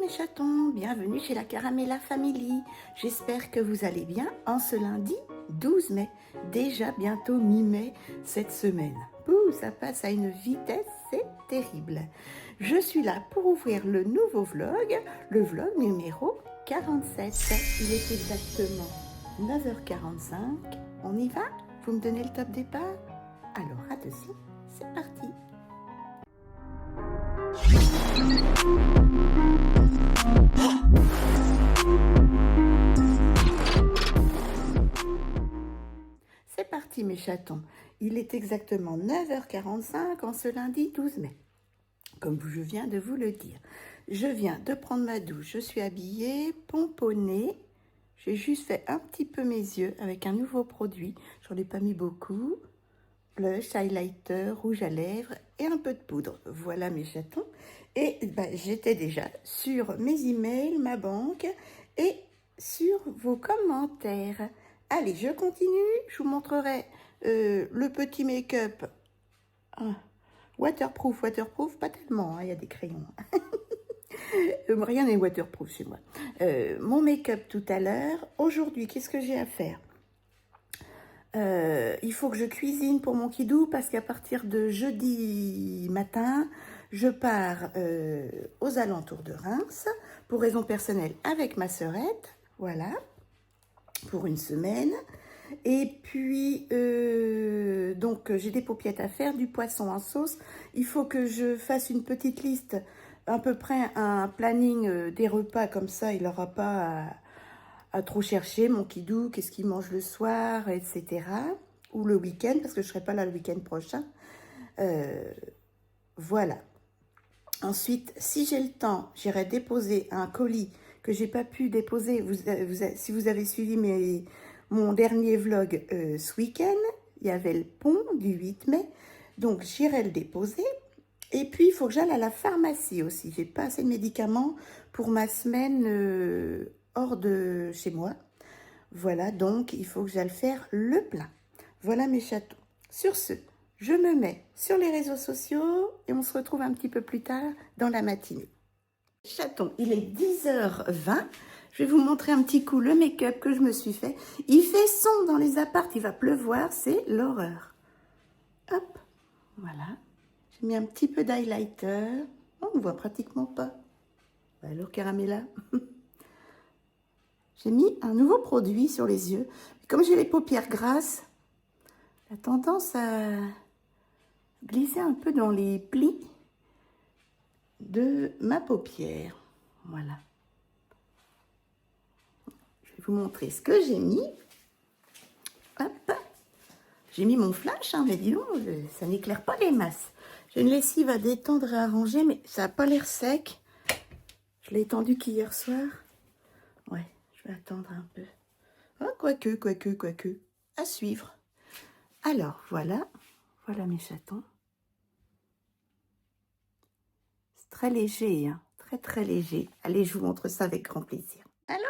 mes chatons, bienvenue chez la Caramella Family. J'espère que vous allez bien en ce lundi 12 mai. Déjà bientôt mi-mai cette semaine. Ouh, ça passe à une vitesse, c'est terrible. Je suis là pour ouvrir le nouveau vlog, le vlog numéro 47. Il est exactement 9h45. On y va? Vous me donnez le top départ? Alors, attention, c'est parti. C'est parti mes chatons, il est exactement 9h45 en ce lundi 12 mai, comme je viens de vous le dire. Je viens de prendre ma douche, je suis habillée, pomponnée, j'ai juste fait un petit peu mes yeux avec un nouveau produit, j'en ai pas mis beaucoup, blush, highlighter, rouge à lèvres et un peu de poudre. Voilà mes chatons. Et j'étais déjà sur mes emails, ma banque et sur vos commentaires. Allez, je continue. Je vous montrerai le petit make-up. Waterproof, pas tellement, il y a des crayons. Rien n'est waterproof chez moi. Mon make-up tout à l'heure. Aujourd'hui, qu'est-ce que j'ai à faire? Il faut que je cuisine pour mon kidou parce qu'à partir de jeudi matin, je pars aux alentours de Reims pour raison personnelle avec ma sœurette, voilà, pour une semaine. Et puis, donc j'ai des paupiettes à faire, du poisson en sauce. Il faut que je fasse une petite liste, à peu près un planning des repas, comme ça il n'aura pas à trop chercher mon kidou, qu'est-ce qu'il mange le soir, etc. Ou le week-end, parce que je ne serai pas là le week-end prochain. Voilà. Ensuite, si j'ai le temps, j'irai déposer un colis que j'ai pas pu déposer. Si vous avez suivi mon dernier vlog ce week-end, il y avait le pont du 8 mai. Donc, j'irai le déposer. Et puis, il faut que j'aille à la pharmacie aussi. J'ai pas assez de médicaments pour ma semaine hors de chez moi. Voilà, donc il faut que j'aille faire le plein. Voilà mes chatons. Sur ce, je me mets sur les réseaux sociaux et on se retrouve un petit peu plus tard dans la matinée. Chatons, il est 10h20. Je vais vous montrer un petit coup le make-up que je me suis fait. Il fait sombre dans les apparts, il va pleuvoir, c'est l'horreur. Hop, voilà. J'ai mis un petit peu d'highlighter. Oh, on ne voit pratiquement pas. Alors, Caramella. J'ai mis un nouveau produit sur les yeux. Comme j'ai les paupières grasses, la tendance à glisser un peu dans les plis de ma paupière. Voilà. Je vais vous montrer ce que j'ai mis. Hop. J'ai mis mon flash, hein, mais dis donc, ça n'éclaire pas les masses. J'ai une lessive à détendre et à ranger, mais ça n'a pas l'air sec. Je l'ai étendu qu'hier soir. Ouais, je vais attendre un peu. Ah, quoique. À suivre. Alors, voilà mes chatons. C'est très léger, hein, très léger. Allez, je vous montre ça avec grand plaisir.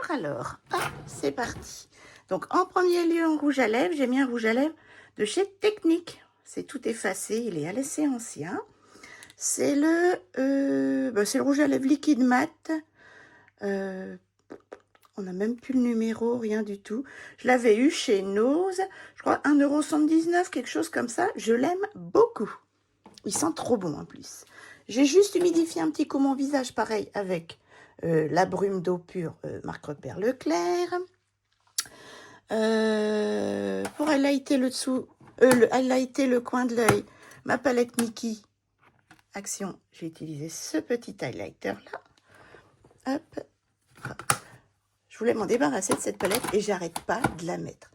Alors, c'est parti. Donc, en premier lieu, en rouge à lèvres, j'ai mis un rouge à lèvres de chez Technique. C'est tout effacé, il est assez ancien. C'est le rouge à lèvres liquide mat. On n'a même plus le numéro, rien du tout. Je l'avais eu chez Nose, je crois 1,79 €, quelque chose comme ça. Je l'aime beaucoup. Il sent trop bon en plus. J'ai juste humidifié un petit coup mon visage, pareil, avec la brume d'eau pure marque Repère Leclerc. Pour highlighter le dessous, highlighter le coin de l'œil, ma palette Mickey Action, j'ai utilisé ce petit highlighter là. Hop. Je voulais m'en débarrasser de cette palette et j'arrête pas de la mettre.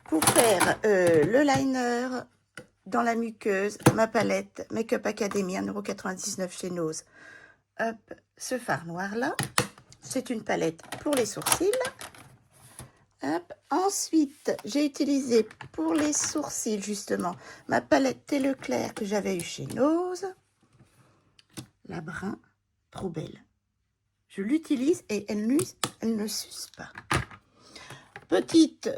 Pour faire le liner dans la muqueuse, ma palette Make Up Academy 1,99 € chez Nose. Hop, ce fard noir là, c'est une palette pour les sourcils. Hop. Ensuite, j'ai utilisé pour les sourcils justement ma palette Thé Leclerc que j'avais eu chez Nose. La brun, trop belle. Je l'utilise et elle ne s'use pas. Petite,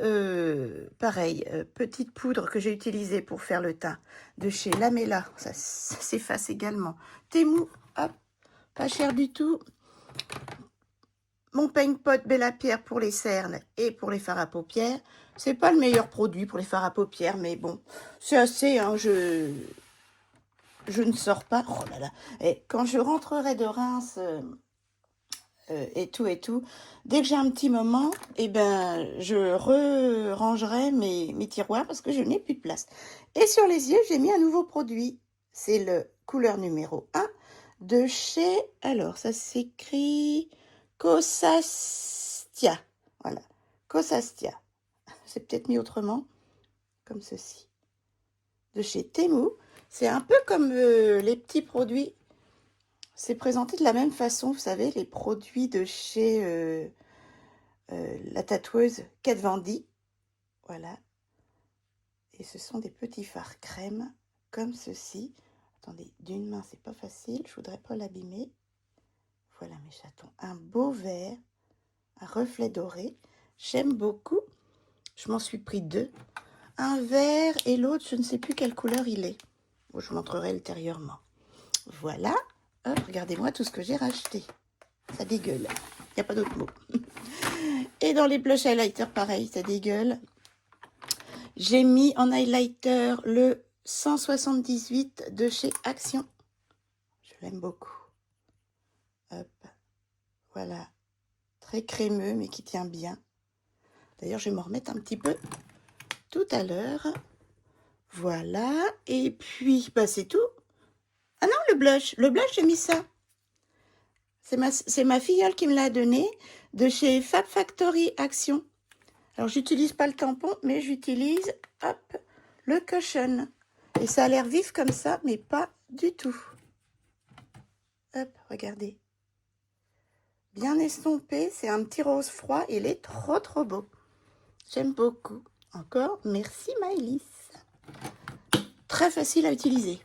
petite poudre que j'ai utilisée pour faire le teint de chez Lamella. Ça s'efface également. Temu, hop, pas cher du tout. mon Paint Pot Bella Pierre pour les cernes et pour les fards à paupières. C'est pas le meilleur produit pour les fards à paupières, mais bon, c'est assez, hein, je ne sors pas. Oh là là. Et quand je rentrerai de Reims et tout, dès que j'ai un petit moment, eh ben, je rangerai mes tiroirs parce que je n'ai plus de place. Et sur les yeux, j'ai mis un nouveau produit. C'est le couleur numéro 1 de chez, alors ça s'écrit Cosastia. Voilà, Cosastia. C'est peut-être mis autrement, comme ceci. De chez Temu. C'est un peu comme les petits produits. C'est présenté de la même façon, vous savez, les produits de chez la tatoueuse Kat Von D. Voilà. Et ce sont des petits fards crème, comme ceci. Attendez, d'une main, c'est pas facile. Je voudrais pas l'abîmer. Voilà mes chatons. Un beau vert, un reflet doré. J'aime beaucoup. Je m'en suis pris 2. Un vert et l'autre, je ne sais plus quelle couleur il est. Bon, je vous montrerai ultérieurement. Voilà. Hop, regardez-moi tout ce que j'ai racheté. Ça dégueule. Il n'y a pas d'autre mot. Et dans les blush highlighters, pareil, ça dégueule. J'ai mis en highlighter le 178 de chez Action. Je l'aime beaucoup. Hop. Voilà. Très crémeux, mais qui tient bien. D'ailleurs, je vais m'en remettre un petit peu tout à l'heure. Voilà. Et puis, bah, c'est tout. Ah non, le blush. Le blush, j'ai mis ça. C'est ma filleule qui me l'a donné de chez Fab Factory Action. Alors, j'utilise pas le tampon, mais j'utilise, hop, le cushion. Et ça a l'air vif comme ça, mais pas du tout. Hop, regardez. Bien estompé, c'est un petit rose froid. Il est trop, trop beau. J'aime beaucoup. Encore, merci Maëlys. Très facile à utiliser.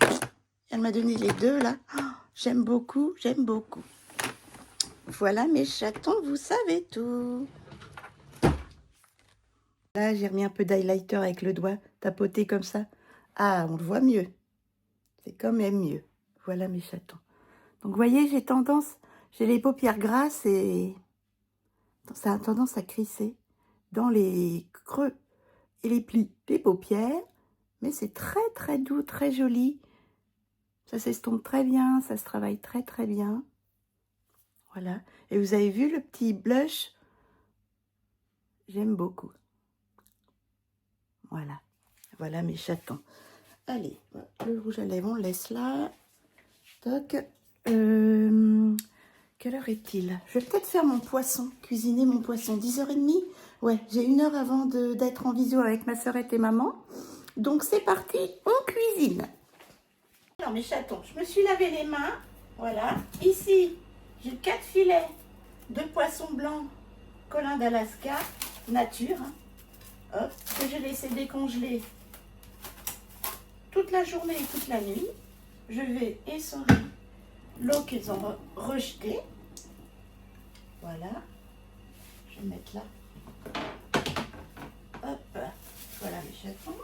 Elle m'a donné les deux, là. Oh, j'aime beaucoup, j'aime beaucoup. Voilà mes chatons, vous savez tout. Là, j'ai remis un peu d'highlighter avec le doigt, tapoté comme ça. Ah, on le voit mieux. C'est quand même mieux. Voilà mes chatons. Donc, vous voyez, j'ai les paupières grasses et ça a tendance à crisser dans les creux et les plis des paupières. Mais c'est très, très doux, très joli. Ça s'estompe très bien, ça se travaille très, très bien. Voilà. Et vous avez vu le petit blush? J'aime beaucoup. Voilà. Voilà mes chatons. Allez, le rouge à lèvres, on laisse là. Toc. Quelle heure est-il? Je vais peut-être faire mon poisson, cuisiner mon poisson. 10h30. Ouais, j'ai 1 heure avant d'être en visio avec ma sœurette et maman. Donc c'est parti, on cuisine. Alors mes chatons, je me suis lavé les mains. Voilà. Ici, j'ai 4 filets de poisson blanc Colin d'Alaska, nature. Hein. Hop, que j'ai laissé décongeler toute la journée et toute la nuit. Je vais essorer l'eau qu'ils ont rejetée. Voilà. Je vais mettre là. Hop. Voilà mes chatons.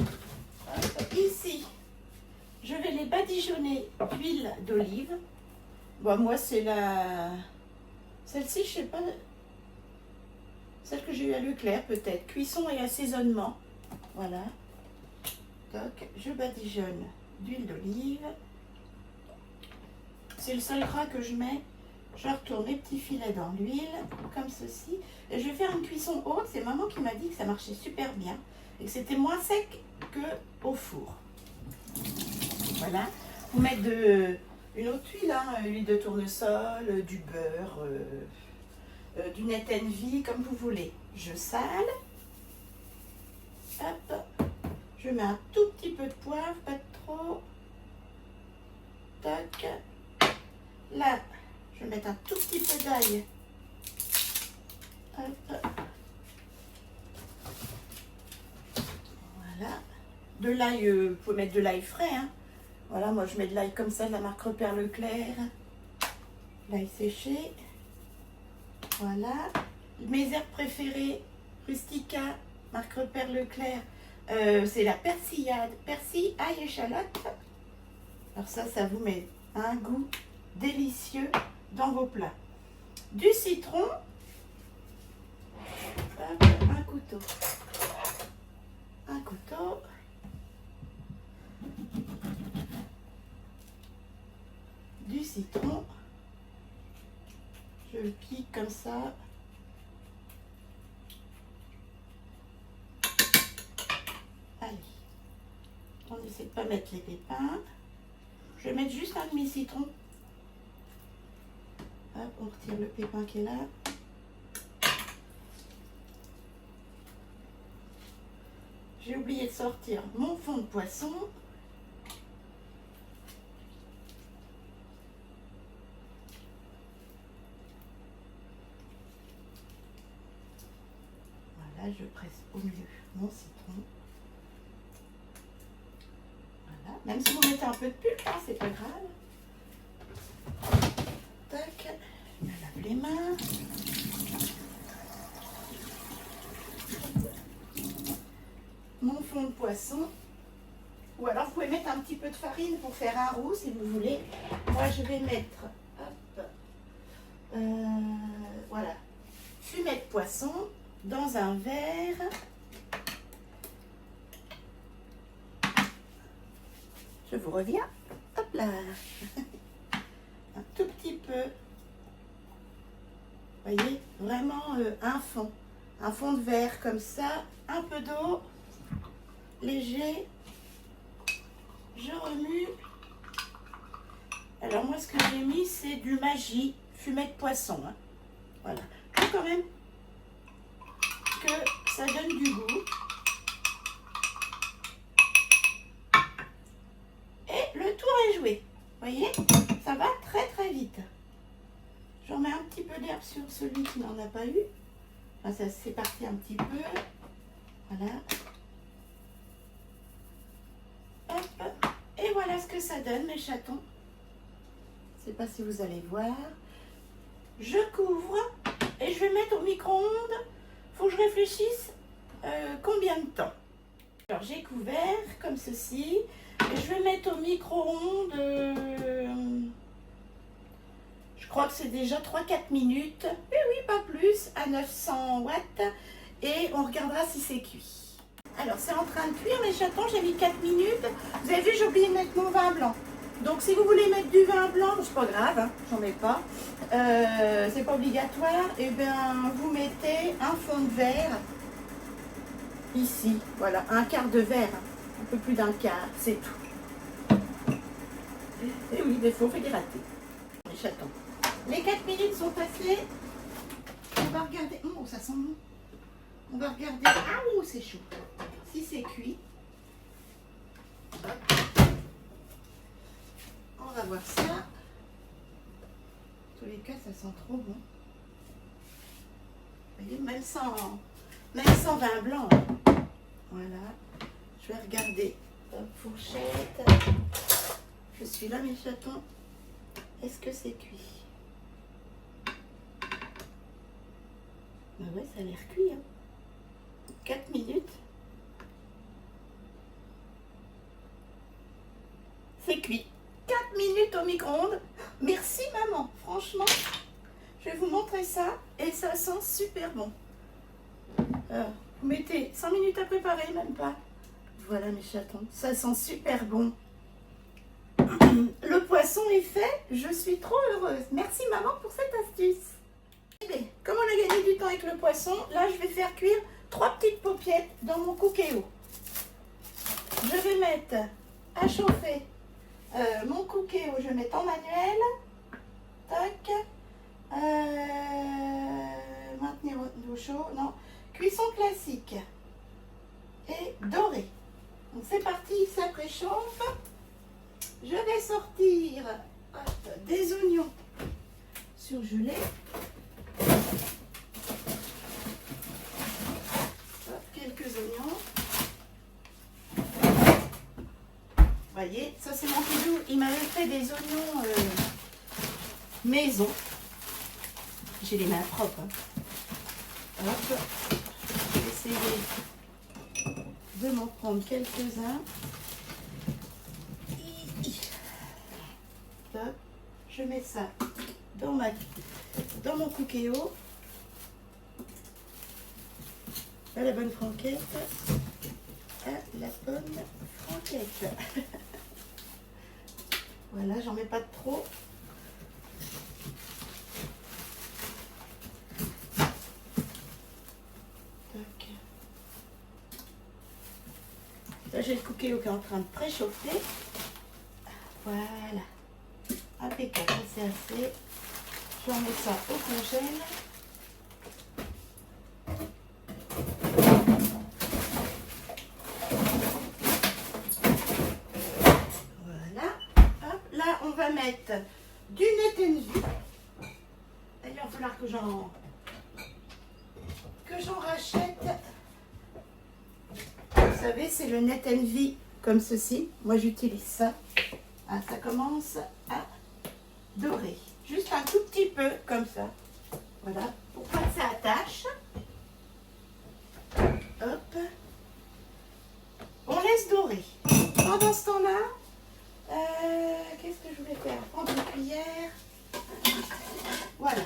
Hop. Ici, je vais les badigeonner d'huile d'olive. Bon, moi, c'est la... Celle-ci, je sais pas... Celle que j'ai eue à Leclerc, peut-être. Cuisson et assaisonnement. Voilà. Donc, je badigeonne d'huile d'olive. C'est le seul gras que je mets. Je retourne les petits filets dans l'huile, comme ceci. Et je vais faire une cuisson haute. C'est maman qui m'a dit que ça marchait super bien. Et que c'était moins sec qu'au four. Voilà. Vous mettez une autre huile, hein, huile de tournesol, du beurre, du net envy, comme vous voulez. Je sale. Hop. Je mets un tout petit peu de poivre, pas de trop. Tac. Là, je vais mettre un tout petit peu d'ail. Hop. Voilà. De l'ail, vous pouvez mettre de l'ail frais. Hein. Voilà, moi je mets de l'ail comme ça, de la marque Repère Leclerc. L'ail séché. Voilà. Mes herbes préférées, Rustica, marque Repère Leclerc. C'est la persillade, persil, ail, échalote. Alors ça vous met un goût délicieux dans vos plats. Du citron, couteau. Un couteau. Du citron. Je le pique comme ça. Allez. On essaie de ne pas mettre les pépins. Je vais mettre juste un demi-citron. Hop, on retire le pépin qui est là. J'ai oublié de sortir mon fond de poisson. Voilà, je presse au mieux mon citron. Voilà, même si vous mettez un peu de pulpe, hein, c'est pas grave. Tac, je me lave les mains. Mon fond de poisson. Ou alors vous pouvez mettre un petit peu de farine pour faire un roux si vous voulez. Moi je vais mettre, hop, voilà, fumet de poisson dans un verre. Je vous reviens. Hop là. Un tout petit peu. Vous voyez, vraiment un fond de verre comme ça, un peu d'eau, léger. Je remue. Alors moi ce que j'ai mis c'est du Maggi, fumet de poisson. Hein. Voilà. Je trouve quand même que ça donne du goût. Et le tour est joué. Vous voyez, ça va très très vite. J'en mets un petit peu d'herbe sur celui qui n'en a pas eu. Enfin, ça c'est parti un petit peu. Voilà. Hop. Et voilà ce que ça donne, mes chatons. Je ne sais pas si vous allez voir. Je couvre et je vais mettre au micro-ondes. Il faut que je réfléchisse combien de temps. Alors j'ai couvert comme ceci. Et je vais mettre au micro-ondes. Je crois que c'est déjà 3-4 minutes. Mais oui, pas plus. À 900 watts. Et on regardera si c'est cuit. Alors c'est en train de cuire mes chatons. J'ai mis 4 minutes. Vous avez vu, j'ai oublié de mettre mon vin blanc. Donc si vous voulez mettre du vin blanc, c'est pas grave, hein, j'en mets pas, c'est pas obligatoire, et bien vous mettez un fond de verre ici, voilà, un quart de verre, un peu plus d'un quart, c'est tout. Et oui, des fois on fait des ratés, les chatons. Les 4 minutes sont passées, on va regarder, oh ça sent bon, on va regarder, ah oh c'est chaud, si c'est cuit. Hop. On va voir ça. En tous les cas, ça sent trop bon. Vous voyez, même sans vin blanc. Voilà. Je vais regarder. Hop, fourchette. Je suis là, mes chatons. Est-ce que c'est cuit? Ben ouais, ça a l'air cuit. Hein. 4 minutes. C'est cuit. 4 minutes au micro-ondes. Merci maman, franchement, je vais vous montrer ça et ça sent super bon. Vous mettez 5 minutes à préparer, même pas. Voilà mes chatons, ça sent super bon. Le poisson est fait, je suis trop heureuse. Merci maman pour cette astuce. Et bien, comme on a gagné du temps avec le poisson, là je vais faire cuire 3 petites paupiettes dans mon cookéo. Je vais mettre à chauffer mon cookéo, je vais mettre en manuel. Tac. Maintenir au chaud. Non. Cuisson classique. Et doré. Donc c'est parti, ça préchauffe. Je vais sortir des oignons surgelés. Quelques oignons. Vous voyez, ça c'est mon pilou. Il m'avait fait des oignons maison. J'ai les mains propres. Hein. Hop. Je vais essayer de m'en prendre quelques-uns. Hop. Je mets ça dans mon cookéo. À la bonne franquette. À la bonne franquette. Voilà, j'en mets pas de trop. Là, j'ai le cookie qui est en train de préchauffer. Voilà. Impeccable, ça c'est assez. Je vais en mettre ça au congèle. Voilà. Hop, là, on va mettre du Net & Vie. Il va falloir que j'en rachète. Vous savez, c'est le Net & Vie comme ceci. Moi, j'utilise ça. Ah, ça commence à dorer. Juste un tout petit peu comme ça. Voilà. Pour pas que ça attache. Hop. On laisse dorer. Pendant ce temps-là, qu'est-ce que je voulais faire? Prendre une cuillère. Voilà.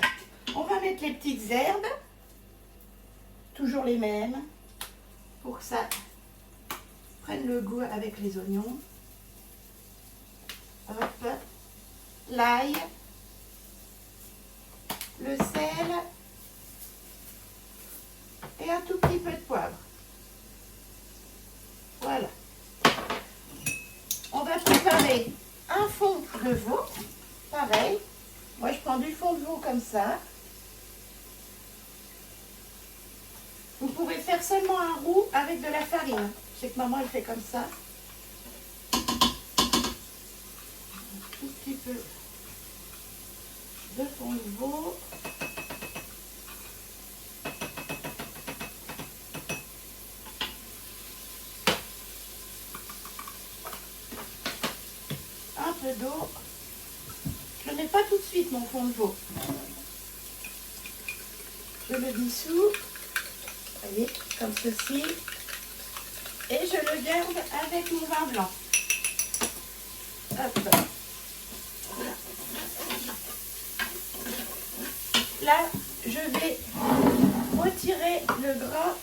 On va mettre les petites herbes. Toujours les mêmes. Pour que ça prenne le goût avec les oignons. Hop. L'ail. Le sel. Et un tout petit peu de poivre. Voilà. On va préparer un fond de veau. Pareil. Moi, je prends du fond de veau comme ça. Vous pouvez faire seulement un roux avec de la farine. Je sais que maman, elle fait comme ça. Un tout petit peu de fond de veau. Un peu d'eau. Je ne le mets pas tout de suite, mon fond de veau. Je le dissous. Vous voyez, comme ceci. Et je le garde avec mon vin blanc. Hop. Là, je vais retirer le gras,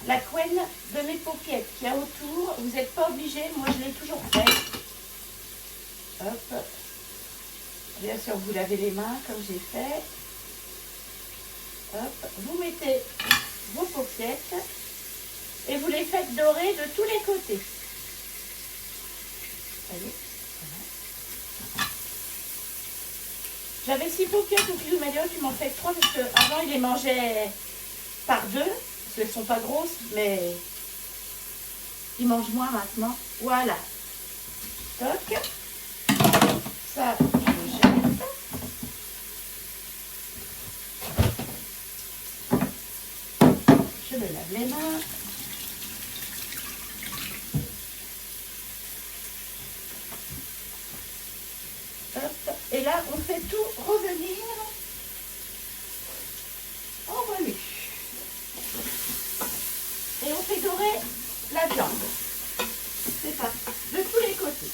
la couenne de mes paupiètes qu'il y a autour. Vous n'êtes pas obligé, moi je l'ai toujours fait. Hop. Bien sûr, vous lavez les mains comme j'ai fait. Hop. Vous mettez vos paupiètes et vous les faites dorer de tous les côtés. Allez. Voilà. J'avais 6 paupiètes au kilo, mais tu m'en fais 3 parce qu'avant il les mangeait par 2, parce qu'elles ne sont pas grosses, mais ils mangent moins maintenant. Voilà. Toc. Ça, je le jette. Je me lave les mains. Hop. Et là, on fait tout revenir en remue. Et on fait dorer la viande. C'est ça, de tous les côtés.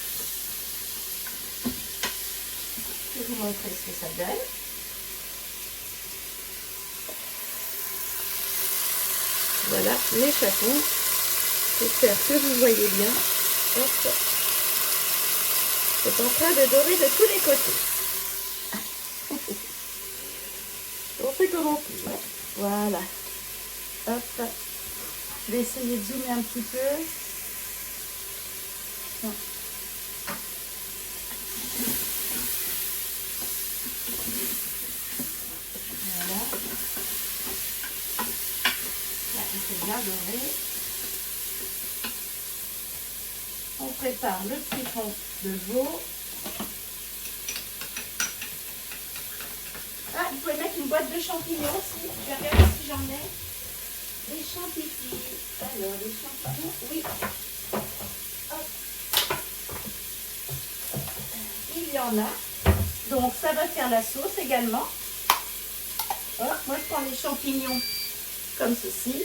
Je vais vous montrer ce que ça donne. Voilà mes chapons. J'espère que vous voyez bien. Hop. C'est en train de dorer de tous les côtés. On fait comme on peut. Voilà. Hop. Je vais essayer de zoomer un petit peu. Non. Voilà. Là, c'est bien doré. On prépare le petit fond de veau. Ah, vous pouvez mettre une boîte de champignons aussi. Je vais regarder si j'en ai. Les champignons. Alors, les champignons, oui. Hop. Il y en a. Donc, ça va faire la sauce également. Hop, moi, je prends les champignons comme ceci,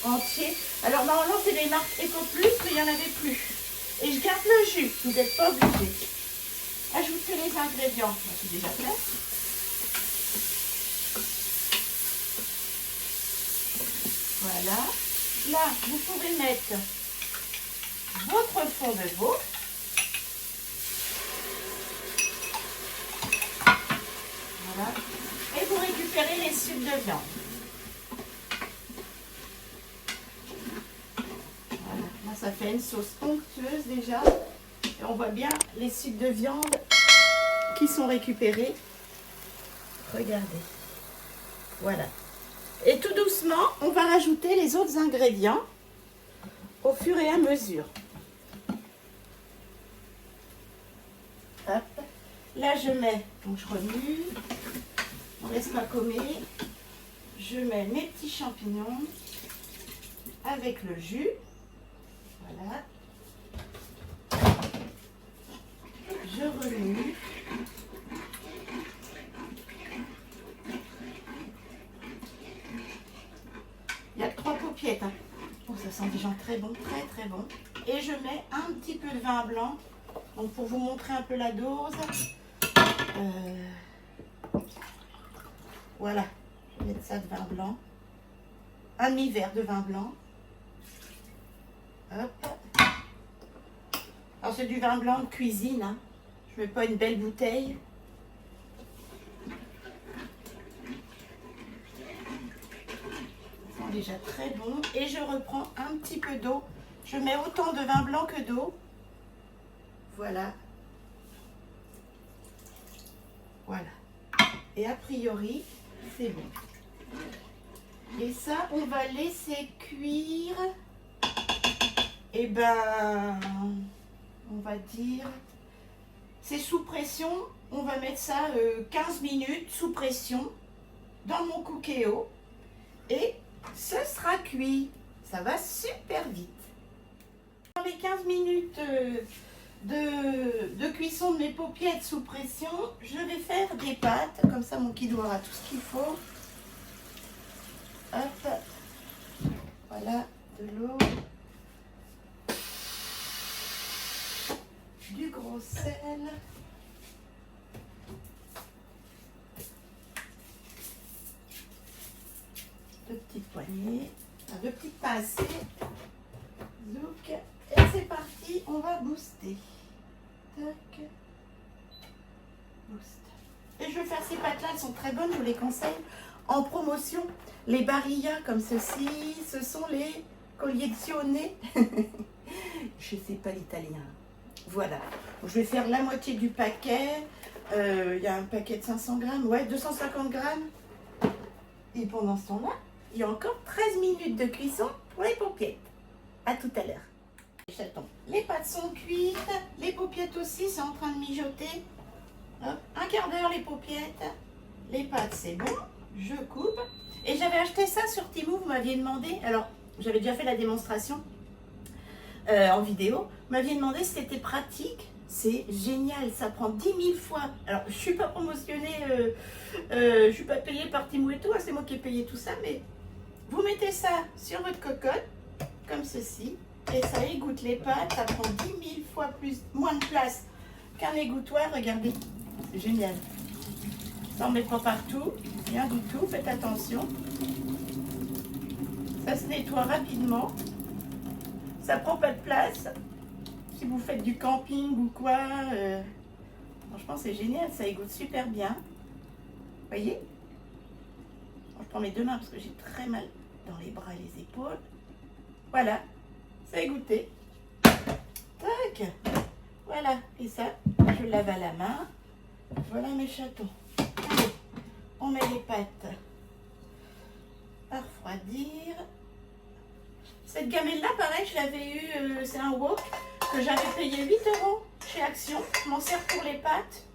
entiers. Alors, normalement, c'est des marques EcoPlus, mais il n'y en avait plus. Et je garde le jus, vous n'êtes pas obligé. Ajoutez les ingrédients. C'est déjà fait. Voilà. Là, vous pouvez mettre votre fond de veau. Voilà. Et vous récupérez les sucs de viande. Voilà. Là, ça fait une sauce onctueuse déjà. Et on voit bien les sucs de viande qui sont récupérés. Regardez. Voilà. Et tout doucement, on va rajouter les autres ingrédients au fur et à mesure. Hop. Là, je mets, donc je remue, on laisse pas commer. Je mets mes petits champignons avec le jus. Voilà. Je remue. Il n'y a que 3 paupiettes. Hein. Oh, ça sent déjà très bon, très très bon. Et je mets un petit peu de vin blanc. Donc pour vous montrer un peu la dose. Voilà. Je vais mettre ça de vin blanc. Un demi-verre de vin blanc. Hop. Alors c'est du vin blanc de cuisine. Hein. Je ne mets pas une belle bouteille. Déjà très bon. Et je reprends un petit peu d'eau. Je mets autant de vin blanc que d'eau. Voilà. Voilà. Et a priori, c'est bon. Et ça, on va laisser cuire. Et ben, on va dire, c'est sous pression. On va mettre ça 15 minutes sous pression dans mon Cookéo. Et ce sera cuit. Ça va super vite. Dans les 15 minutes de cuisson de mes paupiettes sous pression, je vais faire des pâtes. Comme ça, mon kiddo aura tout ce qu'il faut. Hop. Voilà, de l'eau. Du gros sel. Deux petites poignées, deux petites pincées. Zouk. Et c'est parti, on va booster. Tac. Boost. Et je vais faire ces pâtes-là, elles sont très bonnes, je vous les conseille. En promotion, les barilla comme ceci, ce sont les collezione. Je ne sais pas l'italien. Voilà. Donc, je vais faire la moitié du paquet. Il y a un paquet de 500 grammes, ouais, 250 grammes. Et pendant ce temps-là, il y a encore 13 minutes de cuisson pour les paupiettes. À tout à l'heure. Les pâtes sont cuites, les paupiettes aussi, c'est en train de mijoter. Hop, un quart d'heure les paupiettes. Les pâtes, c'est bon. Je coupe. Et j'avais acheté ça sur Temu, vous m'aviez demandé. Alors, j'avais déjà fait la démonstration en vidéo. Vous m'aviez demandé si c'était pratique. C'est génial, ça prend 10 000 fois. Alors, je ne suis pas promotionnée, je ne suis pas payée par Temu et tout, c'est moi qui ai payé tout ça, mais vous mettez ça sur votre cocotte, comme ceci, et ça égoutte les pâtes, ça prend 10 000 fois moins de place qu'un égouttoir, regardez, c'est génial. Ça ne met pas partout, rien du tout, faites attention. Ça se nettoie rapidement, ça prend pas de place. Si vous faites du camping ou quoi, franchement c'est génial, ça égoutte super bien. Vous voyez? Je prends mes deux mains parce que j'ai très mal dans les bras et les épaules. Voilà, ça a égoutté. Tac. Voilà, et ça, je lave à la main. Voilà mes chatons. Allez, on met les pâtes à refroidir. Cette gamelle-là, pareil, je l'avais eu, c'est un wok que j'avais payé 8 € chez Action. Je m'en sers pour les pâtes.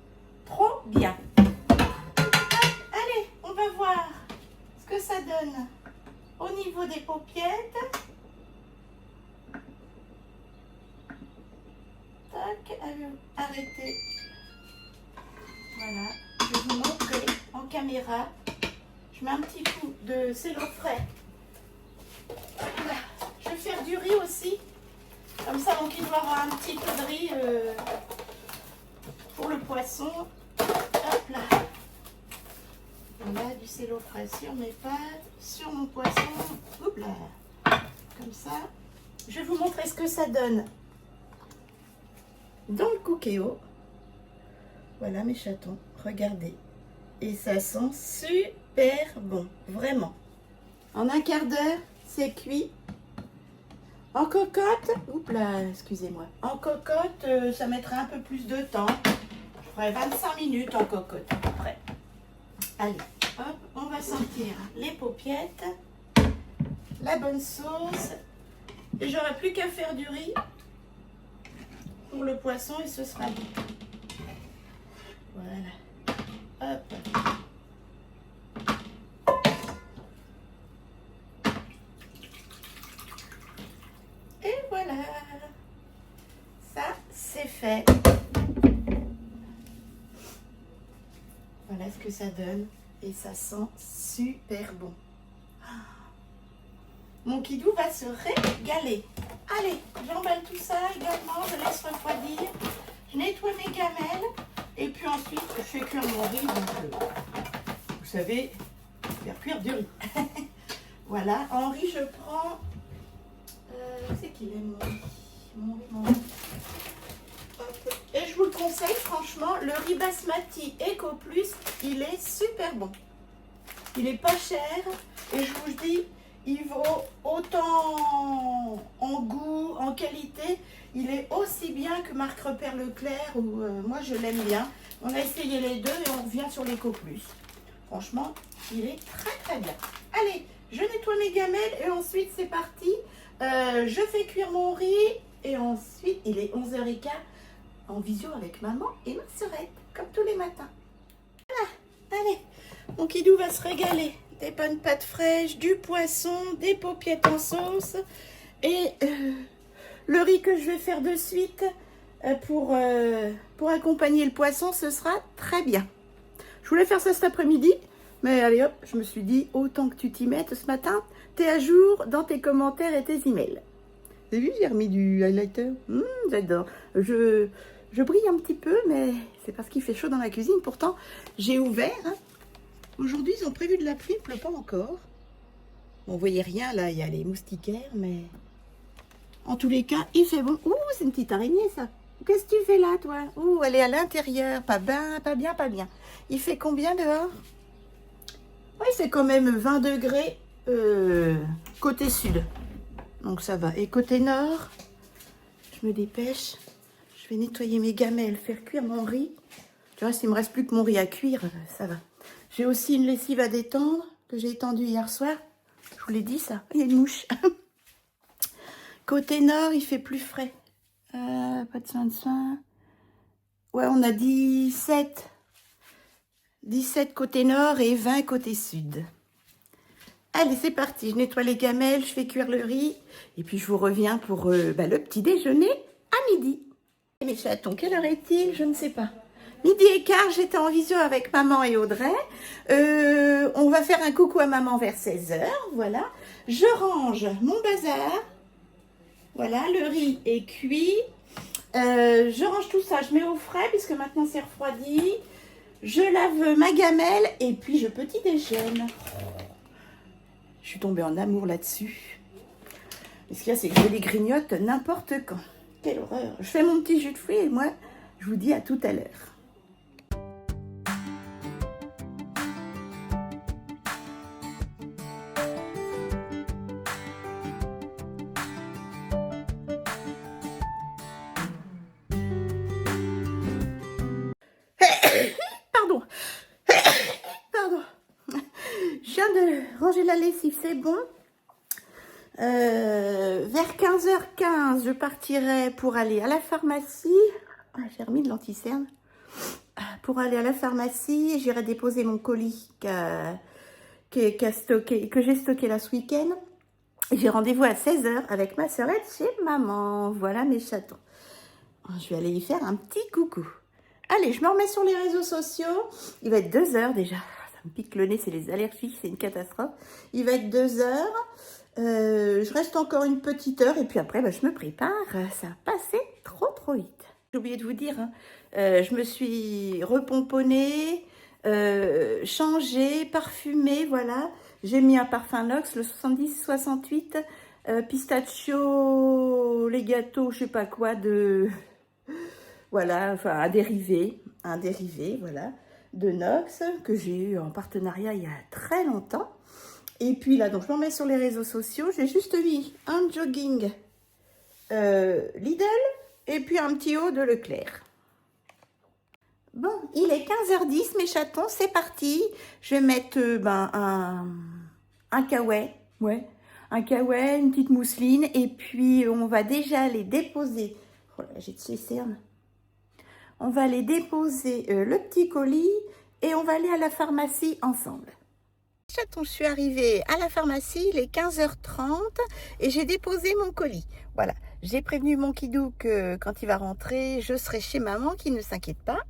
Trop bien. Allez, on va voir ce que ça donne au niveau des paupiettes. Tac, arrêtez. Voilà, je vais vous montrer en caméra. Je mets un petit coup de cello frais. Voilà. Je vais faire du riz aussi. Comme ça, mon kiddo aura un petit peu de riz pour le poisson. Hop là. Voilà, du cello frais sur mes pâtes, sur mon poisson. Oups là. comme ça. Je vais vous montrer ce que ça donne dans le Cookéo. Voilà mes chatons, regardez. Et ça sent super bon, vraiment. En un quart d'heure, c'est cuit. En cocotte, oups là, excusez-moi. En cocotte, ça mettra un peu plus de temps. Je ferai 25 minutes en cocotte à peu près. Allez, hop, on va sortir les paupiettes, la bonne sauce. Et j'aurai plus qu'à faire du riz pour le poisson et ce sera bon. Voilà. Hop. Et voilà. Ça, c'est fait. Voilà ce que ça donne. Et ça sent super bon. Mon kidou va se régaler. Allez, j'emballe tout ça également. Je laisse refroidir. Je nettoie mes gamelles. Et puis ensuite, je fais cuire mon riz. Donc, vous savez, faire cuire du riz. Voilà. En riz, je prends... c'est qu'il est mon riz. Hop. Et je vous le conseille, franchement, le riz basmati Eco Plus, il est super bon. Il est pas cher. Et je vous dis, il vaut autant en goût, en qualité. Il est aussi bien que Marc Repère Leclerc, où moi je l'aime bien. On a essayé les deux et on revient sur l'Eco Plus. Franchement, il est très très bien. Allez, je nettoie mes gamelles et ensuite c'est parti. Je fais cuire mon riz et ensuite il est 11h15 en visio avec maman et ma sœurette, comme tous les matins. Voilà, allez, mon kidou va se régaler. Des bonnes pâtes fraîches, du poisson, des paupiettes en sauce et le riz que je vais faire de suite pour accompagner le poisson, ce sera très bien. Je voulais faire ça cet après-midi, mais allez hop, je me suis dit, autant que tu t'y mettes ce matin, t'es à jour dans tes commentaires et tes emails. Vous avez vu, j'ai remis du highlighter. J'adore. Je brille un petit peu, mais c'est parce qu'il fait chaud dans la cuisine. Pourtant, j'ai ouvert. Hein. Aujourd'hui, ils ont prévu de la pluie, il ne pleut pas encore. Bon, vous voyez rien, là, il y a les moustiquaires, mais... En tous les cas, il fait bon. Ouh, c'est une petite araignée, ça. Qu'est-ce que tu fais là, toi? Ouh, elle est à l'intérieur. Pas bien, pas bien, pas bien. Il fait combien dehors? Oui, c'est quand même 20 degrés côté sud. Donc ça va. Et côté nord, je me dépêche. Je vais nettoyer mes gamelles, faire cuire mon riz. Tu vois, s'il me reste plus que mon riz à cuire, ça va. J'ai aussi une lessive à détendre que j'ai étendue hier soir. Je vous l'ai dit, ça. Il y a une mouche. Côté nord, il fait plus frais. Pas de 25. Ouais, on a 17. 17 côté nord et 20 côté sud. Allez, c'est parti. Je nettoie les gamelles, je fais cuire le riz. Et puis, je vous reviens pour le petit déjeuner à midi. Et mes chatons, quelle heure est-il? Je ne sais pas. Midi et quart, j'étais en visio avec maman et Audrey. On va faire un coucou à maman vers 16h. Voilà. Je range mon bazar. Voilà, le riz est cuit. Je range tout ça. Je mets au frais puisque maintenant c'est refroidi. Je lave ma gamelle et puis je petit déjeune. Je suis tombée en amour là-dessus. Et ce qu'il y a, c'est que je les grignote n'importe quand. Quelle horreur. Je fais mon petit jus de fruits et moi, je vous dis à tout à l'heure. Pardon. Pardon. Je viens de ranger la lessive, c'est bon. Vers 15h15, je partirai pour aller à la pharmacie. Ah, j'ai remis de l'anti-cerne. Pour aller à la pharmacie, j'irai déposer mon colis que j'ai stocké là ce week-end. J'ai rendez-vous à 16h avec ma sœurette chez maman. Voilà mes chatons. Je vais aller y faire un petit coucou. Allez, je me remets sur les réseaux sociaux. Il va être 2h déjà. Ça me pique le nez, c'est les allergies, c'est une catastrophe. Il va être 2h. Je reste encore une petite heure et puis après, je me prépare. Ça a passé trop vite. J'ai oublié de vous dire, hein, je me suis repomponnée, changée, parfumée, voilà. J'ai mis un parfum Luxe, le 70-68, pistachio, les gâteaux, je sais pas quoi, de... Voilà, enfin un dérivé, voilà, de Nox, que j'ai eu en partenariat il y a très longtemps. Et puis là, donc je m'en mets sur les réseaux sociaux, j'ai juste mis un jogging Lidl et puis un petit haut de Leclerc. Bon, il est 15h10, mes chatons, c'est parti. Je vais mettre un kawaii, ouais, un kawaii, une petite mousseline, et puis on va déjà les déposer. Oh là, j'ai de ces cernes. On va aller déposer le petit colis et on va aller à la pharmacie ensemble. Chaton, je suis arrivée à la pharmacie, il est 15h30 et j'ai déposé mon colis. Voilà, j'ai prévenu mon kidou que quand il va rentrer, je serai chez maman, qu'il ne s'inquiète pas.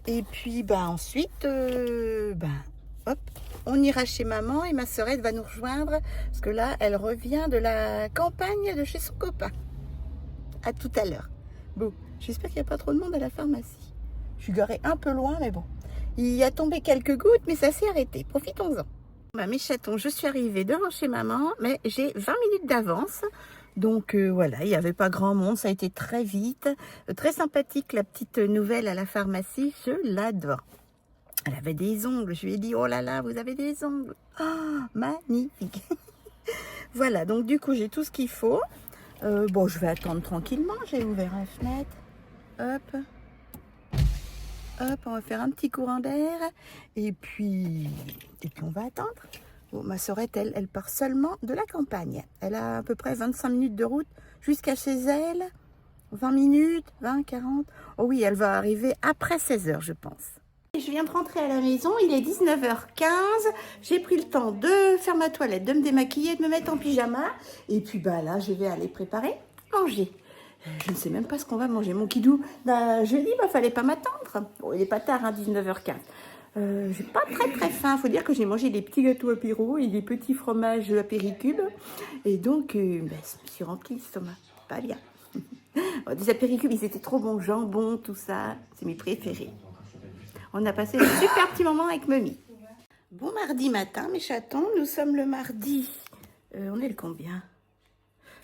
Et puis ensuite, hop, on ira chez maman et ma sœurette va nous rejoindre parce que là, elle revient de la campagne de chez son copain. À tout à l'heure. Bon, j'espère qu'il n'y a pas trop de monde à la pharmacie. Je suis garée un peu loin, mais bon. Il y a tombé quelques gouttes, mais ça s'est arrêté. Profitons-en. Mes chatons, je suis arrivée devant chez maman, mais j'ai 20 minutes d'avance. Donc voilà, il n'y avait pas grand monde, ça a été très vite. Très sympathique la petite nouvelle à la pharmacie, je l'adore. Elle avait des ongles, je lui ai dit, oh là là, vous avez des ongles. Oh, magnifique. Voilà, donc du coup j'ai tout ce qu'il faut. Bon, je vais attendre tranquillement, j'ai ouvert la fenêtre. Hop. Hop, on va faire un petit courant d'air. Et puis on va attendre. Bon, ma sœurette, elle part seulement de la campagne. Elle a à peu près 25 minutes de route jusqu'à chez elle. 20 minutes, 20, 40. Oh oui, elle va arriver après 16h, je pense. Je viens de rentrer à la maison, il est 19h15. J'ai pris le temps de faire ma toilette, de me démaquiller, de me mettre en pyjama. Et puis là, je vais aller préparer manger. Je ne sais même pas ce qu'on va manger. Mon kidou, je lui ai dit, fallait pas m'attendre. Bon, il n'est pas tard, 19h15. J'ai pas très faim. Faut dire que j'ai mangé des petits gâteaux apéro et des petits fromages apéricubes. Et donc, je me suis rempli l'estomac. Pas bien. Des apéricubes, ils étaient trop bons. Jambon, tout ça. C'est mes préférés. On a passé un super petit moment avec Mamie. Bon mardi matin, mes chatons. Nous sommes le mardi. On est le combien?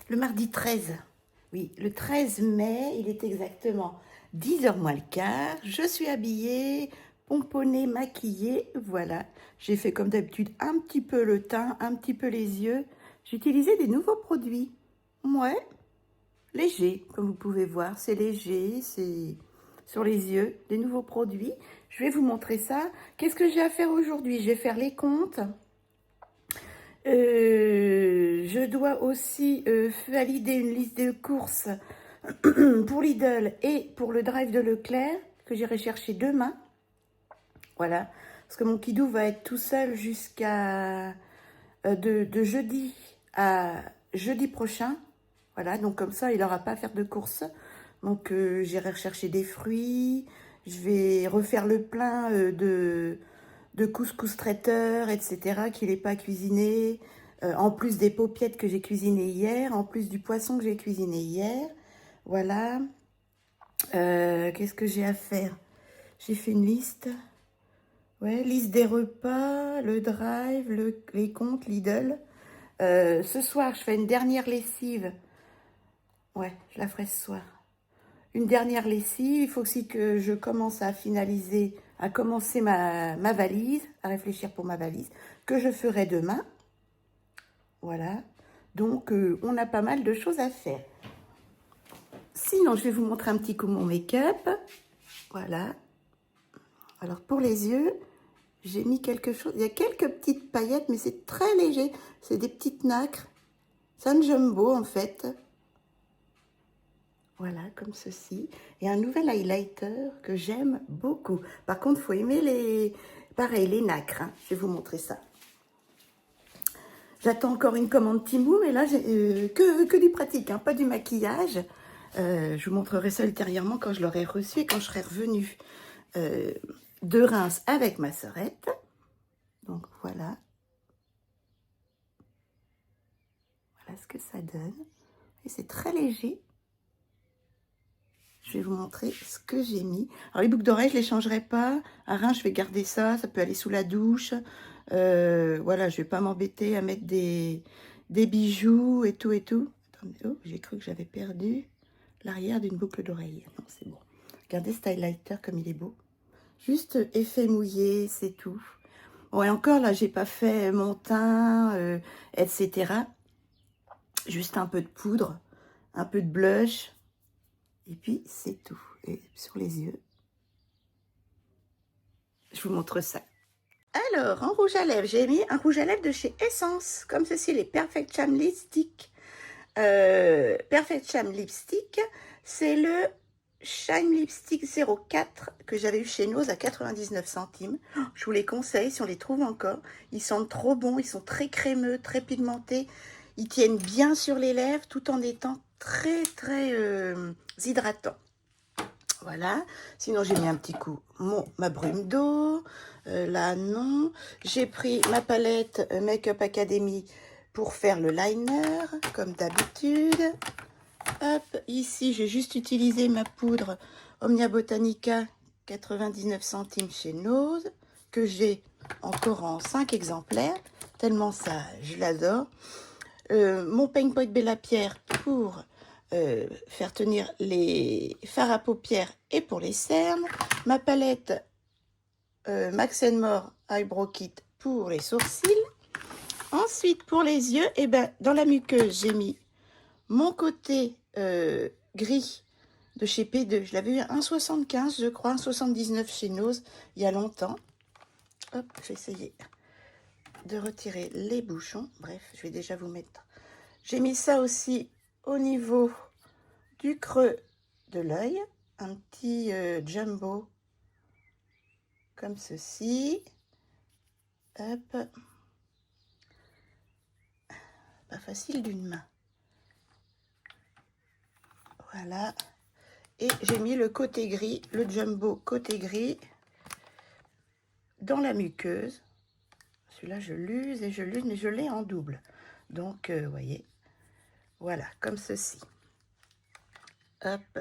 Le mardi 13. Oui, le 13 mai, il est exactement 10h moins le quart. Je suis habillée, pomponnée, maquillée. Voilà, j'ai fait comme d'habitude un petit peu le teint, un petit peu les yeux. J'ai utilisé des nouveaux produits. Ouais, léger, comme vous pouvez voir. C'est léger, c'est sur les yeux, des nouveaux produits. Je vais vous montrer ça. Qu'est-ce que j'ai à faire aujourd'hui? Je vais faire les comptes. Je dois aussi valider une liste de courses pour Lidl et pour le drive de Leclerc que j'irai chercher demain. Voilà, parce que mon kidou va être tout seul jusqu'à de jeudi à jeudi prochain. Voilà, donc comme ça, il n'aura pas à faire de courses. Donc j'irai rechercher des fruits. Je vais refaire le plein de couscous traiteur, etc., qu'il n'ait pas cuisiné, en plus des paupiettes que j'ai cuisinées hier, en plus du poisson que j'ai cuisiné hier. Voilà. Qu'est-ce que j'ai à faire? J'ai fait une liste. Ouais, liste des repas, le drive, les comptes, Lidl. Ce soir, je fais une dernière lessive. Ouais, je la ferai ce soir. Une dernière lessive. Il faut aussi que je commence à finaliser, à commencer ma valise, à réfléchir pour ma valise, que je ferai demain. Voilà. Donc, on a pas mal de choses à faire. Sinon, je vais vous montrer un petit coup mon make-up. Voilà. Alors, pour les yeux, j'ai mis quelque chose. Il y a quelques petites paillettes, mais c'est très léger. C'est des petites nacres. C'est un jumbo, en fait. Voilà, comme ceci. Et un nouvel highlighter que j'aime beaucoup. Par contre, il faut aimer les nacres. Hein. Je vais vous montrer ça. J'attends encore une commande Temu, mais là, j'ai que du pratique, hein, pas du maquillage. Je vous montrerai ça ultérieurement quand je l'aurai reçu et quand je serai revenue de Reims avec ma sœurette. Donc, voilà. Voilà ce que ça donne. Et c'est très léger. Je vais vous montrer ce que j'ai mis. Alors, les boucles d'oreilles, je ne les changerai pas. À Reims, je vais garder ça. Ça peut aller sous la douche. Voilà, je ne vais pas m'embêter à mettre des des bijoux et tout et tout. Attendez, oh, j'ai cru que j'avais perdu l'arrière d'une boucle d'oreille. Non, c'est bon. Regardez ce highlighter comme il est beau. Juste effet mouillé, c'est tout. Bon, et encore là, j'ai pas fait mon teint, etc. Juste un peu de poudre, un peu de blush. Et puis, c'est tout. Et sur les yeux, je vous montre ça. Alors, en rouge à lèvres, j'ai mis un rouge à lèvres de chez Essence, comme ceci, les Perfect Sham Lipstick. Perfect Sham Lipstick, c'est le Shine Lipstick 04 que j'avais eu chez Nose à 99 centimes. Je vous les conseille si on les trouve encore. Ils sentent trop bons, ils sont très crémeux, très pigmentés. Ils tiennent bien sur les lèvres tout en étant très hydratants. Voilà, sinon j'ai mis un petit coup ma brume d'eau, là non, j'ai pris ma palette Make-up Academy pour faire le liner, comme d'habitude. Hop, ici j'ai juste utilisé ma poudre Omnia Botanica, 99 centimes chez Nose, que j'ai encore en 5 exemplaires, tellement ça, je l'adore. Mon Paint Pot Bella Pierre pour faire tenir les fards à paupières et pour les cernes. Ma palette Max More Eyebrow Kit pour les sourcils. Ensuite, pour les yeux, et ben, dans la muqueuse, j'ai mis mon côté gris de chez P2. Je l'avais eu à 1,75, je crois, 1,79 chez Nose, il y a longtemps. Hop, je vais essayer de retirer les bouchons. Bref, je vais déjà vous mettre. J'ai mis ça aussi au niveau du creux de l'œil, un petit jumbo comme ceci. Hop. Pas facile d'une main. Voilà. Et j'ai mis le côté gris, le jumbo côté gris dans la muqueuse. Celui-là, je l'use et je l'use, mais je l'ai en double. Donc, vous voyez, voilà, comme ceci. Hop,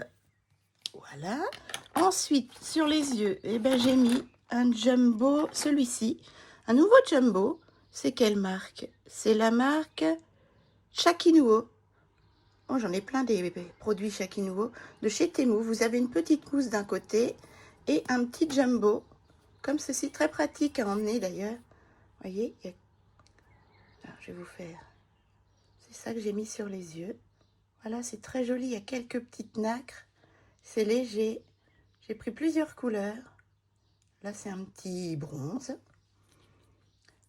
voilà. Ensuite, sur les yeux, eh ben, j'ai mis un jumbo, celui-ci, un nouveau jumbo. C'est quelle marque? C'est la marque Shakinuo. Oh, j'en ai plein des produits Shakinuo. De chez Temu, vous avez une petite mousse d'un côté et un petit jumbo, comme ceci, très pratique à emmener d'ailleurs. Vous voyez, alors, je vais vous faire. C'est ça que j'ai mis sur les yeux. Voilà, c'est très joli. Il y a quelques petites nacres. C'est léger. J'ai pris plusieurs couleurs. Là, c'est un petit bronze.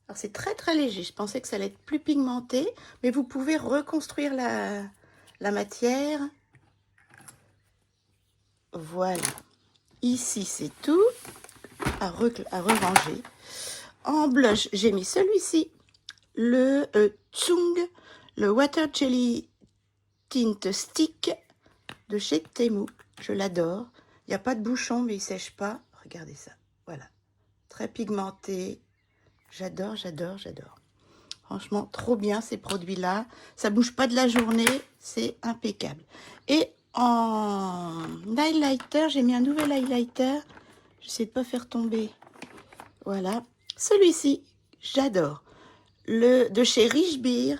Alors, c'est très léger. Je pensais que ça allait être plus pigmenté, mais vous pouvez reconstruire la matière. Voilà. Ici, c'est tout à re-ranger. En blush, j'ai mis celui-ci, le Chung, le Water Jelly Tint Stick de chez Temu. Je l'adore. Il n'y a pas de bouchon, mais il ne sèche pas. Regardez ça. Voilà. Très pigmenté. J'adore, j'adore, j'adore. Franchement, trop bien ces produits-là. Ça ne bouge pas de la journée. C'est impeccable. Et en highlighter, j'ai mis un nouvel highlighter. J'essaie de ne pas faire tomber. Voilà. Celui-ci, j'adore. Le de chez Rich Beer,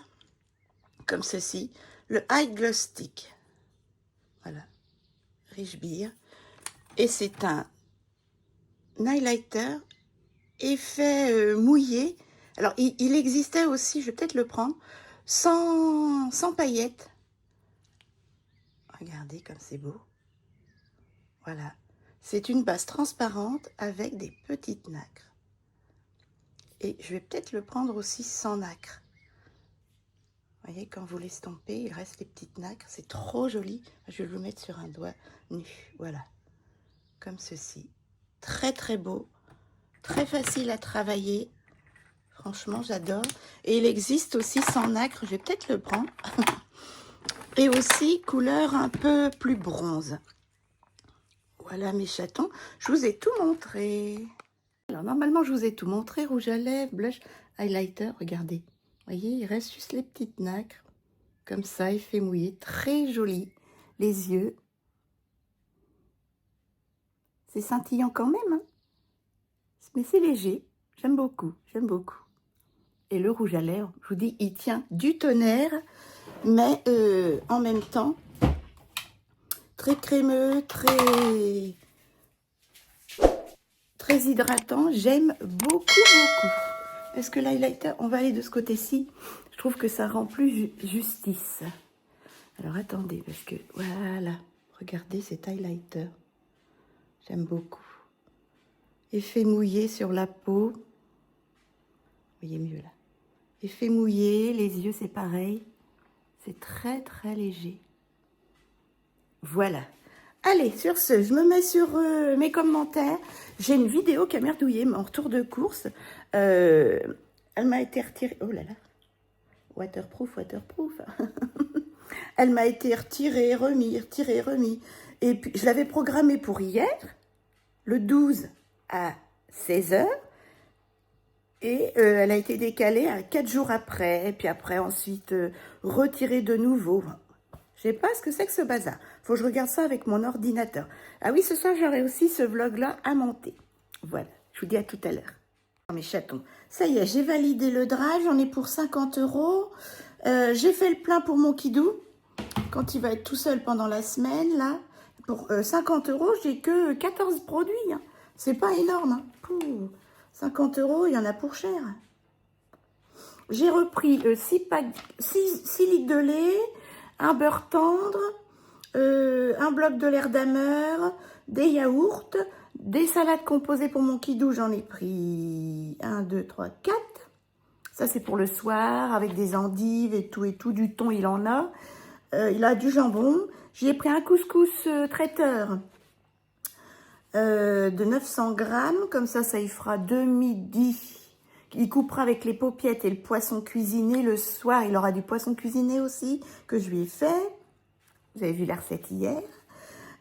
comme ceci. Le High Gloss Stick. Voilà. Rich Beer. Et c'est un highlighter effet mouillé. Alors, il existait aussi, je vais peut-être le prendre, sans paillettes. Regardez comme c'est beau. Voilà. C'est une base transparente avec des petites nacres. Et je vais peut-être le prendre aussi sans nacre. Vous voyez, quand vous l'estompez, il reste les petites nacres. C'est trop joli. Je vais vous mettre sur un doigt nu. Voilà. Comme ceci. Très beau. Très facile à travailler. Franchement, j'adore. Et il existe aussi sans nacre. Je vais peut-être le prendre. Et aussi couleur un peu plus bronze. Voilà mes chatons. Je vous ai tout montré. Alors, normalement, je vous ai tout montré. Rouge à lèvres, blush, highlighter. Regardez. Vous voyez, il reste juste les petites nacres. Comme ça, effet mouillé. Très joli. Les yeux. C'est scintillant quand même. Hein, mais c'est léger. J'aime beaucoup. J'aime beaucoup. Et le rouge à lèvres, je vous dis, il tient du tonnerre, mais en même temps, très crémeux, très hydratant. J'aime beaucoup, beaucoup. Est-ce que l'highlighter, on va aller de ce côté-ci. Je trouve que ça rend plus justice. Alors attendez, parce que voilà, regardez cet highlighter. J'aime beaucoup. Effet mouillé sur la peau. Vous voyez mieux là. Effet mouillé, les yeux c'est pareil. C'est très très léger. Voilà. Allez, sur ce, je me mets sur mes commentaires. J'ai une vidéo qui a merdouillé, mon retour de course. Elle m'a été retirée. Oh là là. Waterproof, waterproof. Elle m'a été retirée, remis. Et puis, je l'avais programmée pour hier, le 12 à 16 h. Et elle a été décalée à 4 jours après. Et puis après, ensuite, retirée de nouveau. Je sais pas ce que c'est que ce bazar. Faut que je regarde ça avec mon ordinateur. Ah oui, ce soir, j'aurai aussi ce vlog-là à monter. Voilà, je vous dis à tout à l'heure. Mes chatons, ça y est, j'ai validé le drive, j'en ai pour 50 €. J'ai fait le plein pour mon kidou, quand il va être tout seul pendant la semaine, là. Pour 50 €, j'ai que 14 produits. Hein. C'est pas énorme. Hein. Pouh, 50 €, il y en a pour cher. J'ai repris 6 litres de lait, un beurre tendre, un bloc de l'air d'ameur, des yaourts, des salades composées pour mon kidou, j'en ai pris 1, 2, 3, 4. Ça, c'est pour le soir, avec des endives et tout, du thon, il en a. Il a du jambon. J'ai pris un couscous traiteur de 900 grammes, comme ça y fera 2 midis. Il coupera avec les paupiettes et le poisson cuisiné. Le soir, il aura du poisson cuisiné aussi, que je lui ai fait. Vous avez vu la recette hier.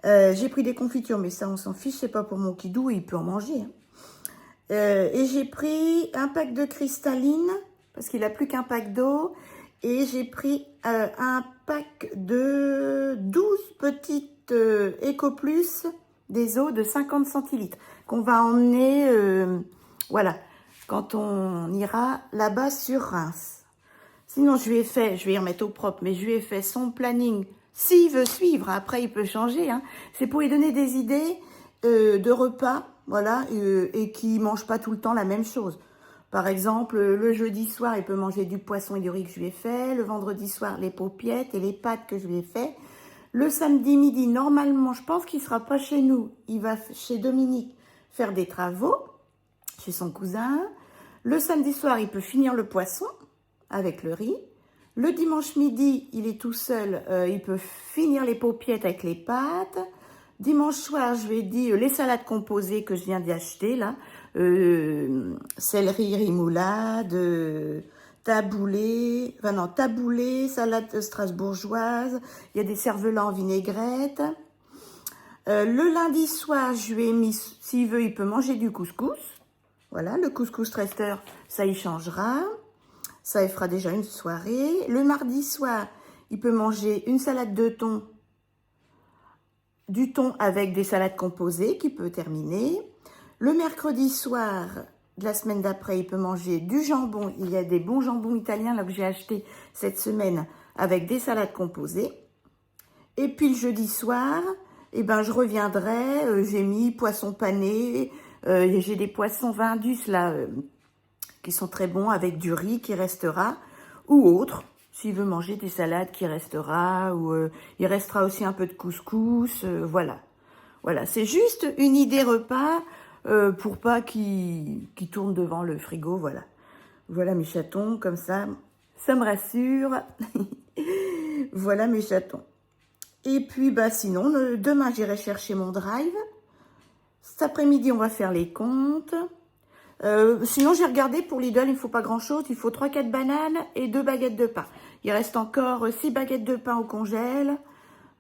J'ai pris des confitures, mais ça, on s'en fiche. C'est pas pour mon kidou, il peut en manger. Hein. Et j'ai pris un pack de cristalline, parce qu'il n'a plus qu'un pack d'eau. Et j'ai pris un pack de 12 petites Eco Plus, des eaux de 50 centilitres, qu'on va emmener, voilà, quand on ira là-bas sur Reims. Sinon, je lui ai fait, je vais y remettre au propre, mais je lui ai fait son planning. S'il veut suivre, après il peut changer. Hein. C'est pour lui donner des idées de repas, voilà, et qu'il ne mange pas tout le temps la même chose. Par exemple, le jeudi soir, il peut manger du poisson et du riz que je lui ai fait. Le vendredi soir, les paupiettes et les pâtes que je lui ai fait. Le samedi midi, normalement, je pense qu'il ne sera pas chez nous. Il va chez Dominique faire des travaux, chez son cousin. Le samedi soir, il peut finir le poisson avec le riz. Le dimanche midi, il est tout seul. Il peut finir les paupiettes avec les pâtes. Dimanche soir, je lui ai dit les salades composées que je viens d'acheter, là. Céleri, rimoulade, taboulé, salade strasbourgeoise. Il y a des cervelas en vinaigrette. Le lundi soir, je lui ai mis, s'il veut, il peut manger du couscous. Voilà, le couscous traiteur, ça y changera. Ça y fera déjà une soirée. Le mardi soir, il peut manger une salade de thon, du thon avec des salades composées qu'il peut terminer. Le mercredi soir de la semaine d'après, il peut manger du jambon. Il y a des bons jambons italiens là que j'ai acheté cette semaine avec des salades composées. Et puis le jeudi soir, eh ben, je reviendrai. J'ai mis poisson pané. J'ai des poissons Vindus là qui sont très bons avec du riz qui restera ou autre. S'il veut manger des salades qui restera ou il restera aussi un peu de couscous. Voilà. Voilà, c'est juste une idée repas pour pas qu'il tourne devant le frigo, voilà. Voilà mes chatons, comme ça me rassure. Voilà mes chatons. Et puis, bah sinon, demain, j'irai chercher mon drive. Cet après-midi, on va faire les comptes. Sinon, j'ai regardé pour Lidl, il ne faut pas grand-chose. Il faut 3-4 bananes et 2 baguettes de pain. Il reste encore 6 baguettes de pain au congèle.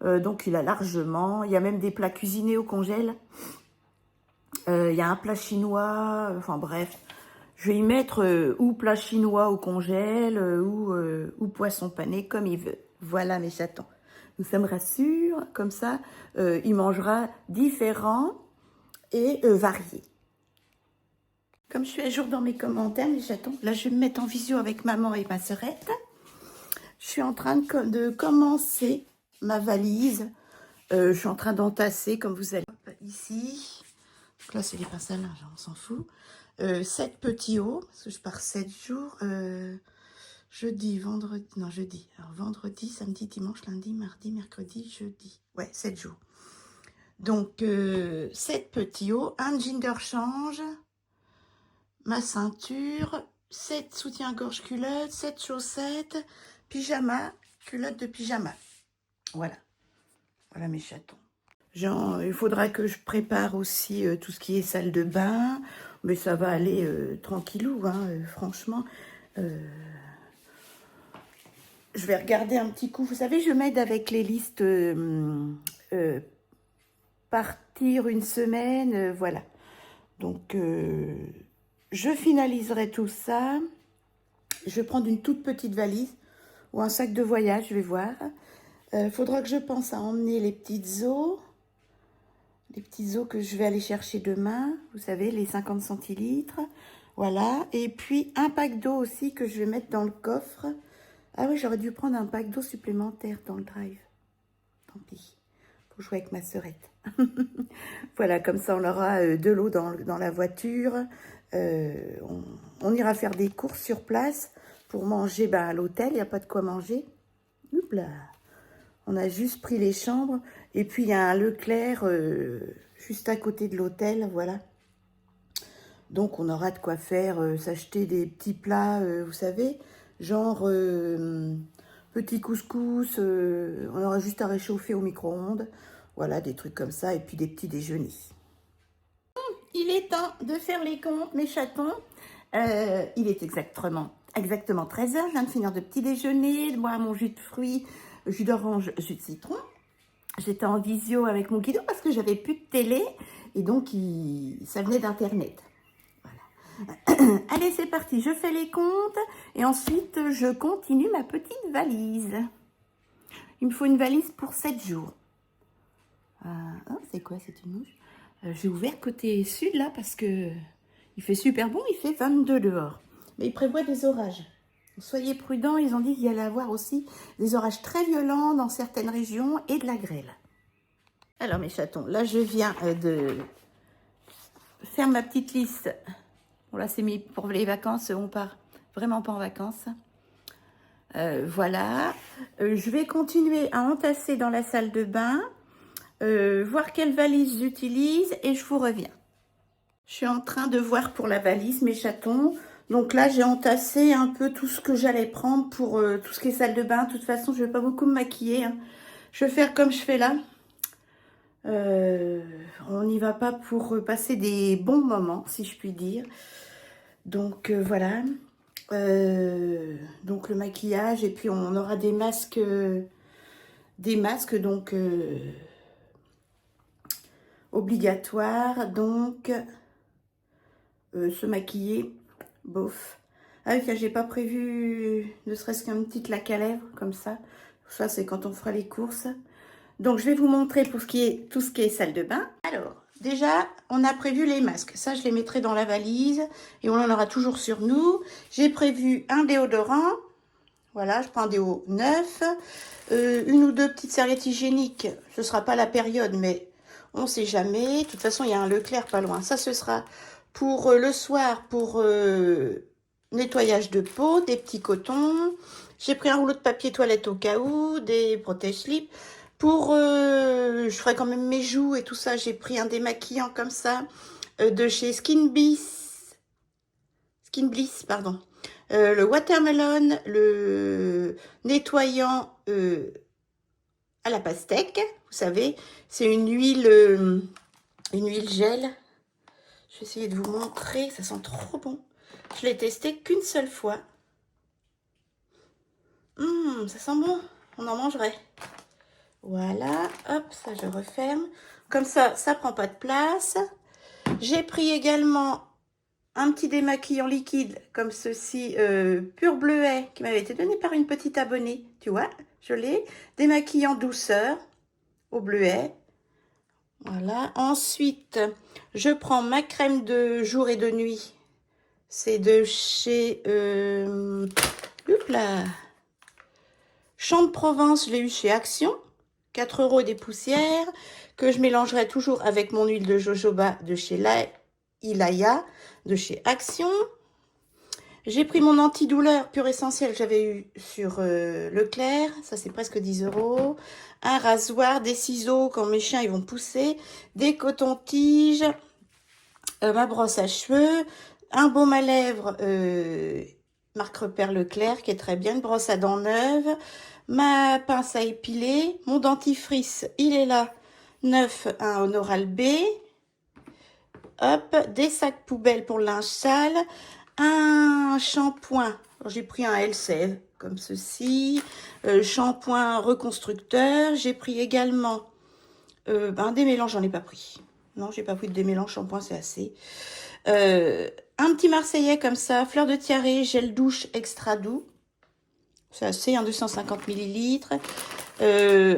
Donc, il a largement. Il y a même des plats cuisinés au congèle. Il y a un plat chinois. Enfin, bref. Je vais y mettre ou plat chinois au congèle ou poisson pané, comme il veut. Voilà mes chatons. Ça me rassure. Comme ça, il mangera différent et varié. Comme je suis à jour dans mes commentaires, les chatons, là je vais me mettre en visio avec maman et ma sœurette. Je suis en train de commencer ma valise. Je suis en train d'entasser, comme vous allez ici. Donc là, c'est les pinces à linge, on s'en fout. 7 petits hauts, parce que je pars 7 jours. Jeudi, vendredi, non jeudi. Alors vendredi, samedi, dimanche, lundi, mardi, mercredi, jeudi. Ouais, 7 jours. Donc 7 petits hauts, un jean de rechange, ma ceinture, 7 soutiens-gorge culottes, 7 chaussettes, pyjama, culotte de pyjama. Voilà. Voilà mes chatons. Genre, il faudra que je prépare aussi tout ce qui est salle de bain. Mais ça va aller tranquillou, hein, franchement. Je vais regarder un petit coup. Vous savez, je m'aide avec les listes partir une semaine, voilà. Donc, je finaliserai tout ça. Je vais prendre une toute petite valise ou un sac de voyage, je vais voir. Faudra que je pense à emmener les petites eaux. Les petits os que je vais aller chercher demain. Vous savez, les 50 centilitres. Voilà. Et puis, un pack d'eau aussi que je vais mettre dans le coffre. Ah oui, j'aurais dû prendre un pack d'eau supplémentaire dans le drive. Tant pis. Faut jouer avec ma sœurette. Voilà, comme ça, on aura de l'eau dans la voiture. On ira faire des courses sur place pour manger à l'hôtel. Il n'y a pas de quoi manger. Oups là. On a juste pris les chambres. Et puis, il y a un Leclerc juste à côté de l'hôtel, voilà. Donc, on aura de quoi faire, s'acheter des petits plats, vous savez, genre petits couscous. On aura juste à réchauffer au micro-ondes. Voilà, des trucs comme ça. Et puis, des petits déjeuners. Il est temps de faire les comptes, mes chatons. Il est exactement 13 h. Je viens de finir de petit déjeuner, de boire mon jus de fruits, jus d'orange, jus de citron. J'étais en visio avec mon guido parce que j'avais plus de télé et donc ça venait d'internet. Voilà. Allez, c'est parti, je fais les comptes et ensuite je continue ma petite valise. Il me faut une valise pour 7 jours. Oh, c'est quoi, c'est une mouche? J'ai ouvert côté sud là parce que il fait super bon, il fait 22 dehors. Mais il prévoit des orages. Soyez prudents, ils ont dit qu'il y allait avoir aussi des orages très violents dans certaines régions et de la grêle. Alors mes chatons, là je viens de faire ma petite liste. Bon là c'est mis pour les vacances, on part vraiment pas en vacances. Voilà, je vais continuer à entasser dans la salle de bain, voir quelle valise j'utilise et je vous reviens. Je suis en train de voir pour la valise mes chatons. Donc là, j'ai entassé un peu tout ce que j'allais prendre pour tout ce qui est salle de bain. De toute façon, je ne vais pas beaucoup me maquiller, hein. Je vais faire comme je fais là. On n'y va pas pour passer des bons moments, si je puis dire. Donc voilà. Donc le maquillage et puis on aura des masques donc obligatoires. Donc se maquiller. Bof. Ah oui, j'ai pas prévu ne serait-ce qu'un petit lac à lèvres, comme ça. Ça, c'est quand on fera les courses. Donc, je vais vous montrer pour tout ce qui est salle de bain. Alors, déjà, on a prévu les masques. Ça, je les mettrai dans la valise et on en aura toujours sur nous. J'ai prévu un déodorant. Voilà, je prends un déo neuf. Une ou deux petites serviettes hygiéniques. Ce sera pas la période, mais on sait jamais. De toute façon, il y a un Leclerc pas loin. Ça, ce sera pour le soir, pour nettoyage de peau, des petits cotons. J'ai pris un rouleau de papier toilette au cas où, des protège-slips. Pour, je ferai quand même mes joues et tout ça, j'ai pris un démaquillant comme ça, de chez Skin Bliss, pardon. Le watermelon, le nettoyant à la pastèque, vous savez, c'est une huile gel. Je vais essayer de vous montrer, ça sent trop bon. Je l'ai testé qu'une seule fois. Ça sent bon, on en mangerait. Voilà, hop, ça je referme. Comme ça, ça prend pas de place. J'ai pris également un petit démaquillant liquide comme ceci, Pur Bleuet, qui m'avait été donné par une petite abonnée. Tu vois, je l'ai. Démaquillant douceur au bleuet. Voilà. Ensuite, je prends ma crème de jour et de nuit. C'est de chez... là. Champ de Provence, je l'ai eu chez Action. 4 € et des poussières. Que je mélangerai toujours avec mon huile de jojoba de chez Ilaya, de chez Action. J'ai pris mon antidouleur pur essentiel que j'avais eu sur Leclerc. Ça, c'est presque 10 €. Un rasoir, des ciseaux quand mes chiens ils vont pousser. Des cotons-tiges. Ma brosse à cheveux. Un baume à lèvres marque Repère Leclerc qui est très bien. Une brosse à dents neuve. Ma pince à épiler. Mon dentifrice, il est là. Neuf, un Oral-B. Hop, des sacs poubelles pour le linge sale. Un shampoing, j'ai pris un Elseve comme ceci, shampoing reconstructeur. J'ai pris également des mélanges, j'en ai pas pris. Non, j'ai pas pris de démélange shampoing, c'est assez. Un petit Marseillais comme ça, fleur de tiare, gel douche extra doux. C'est assez, 250 ml.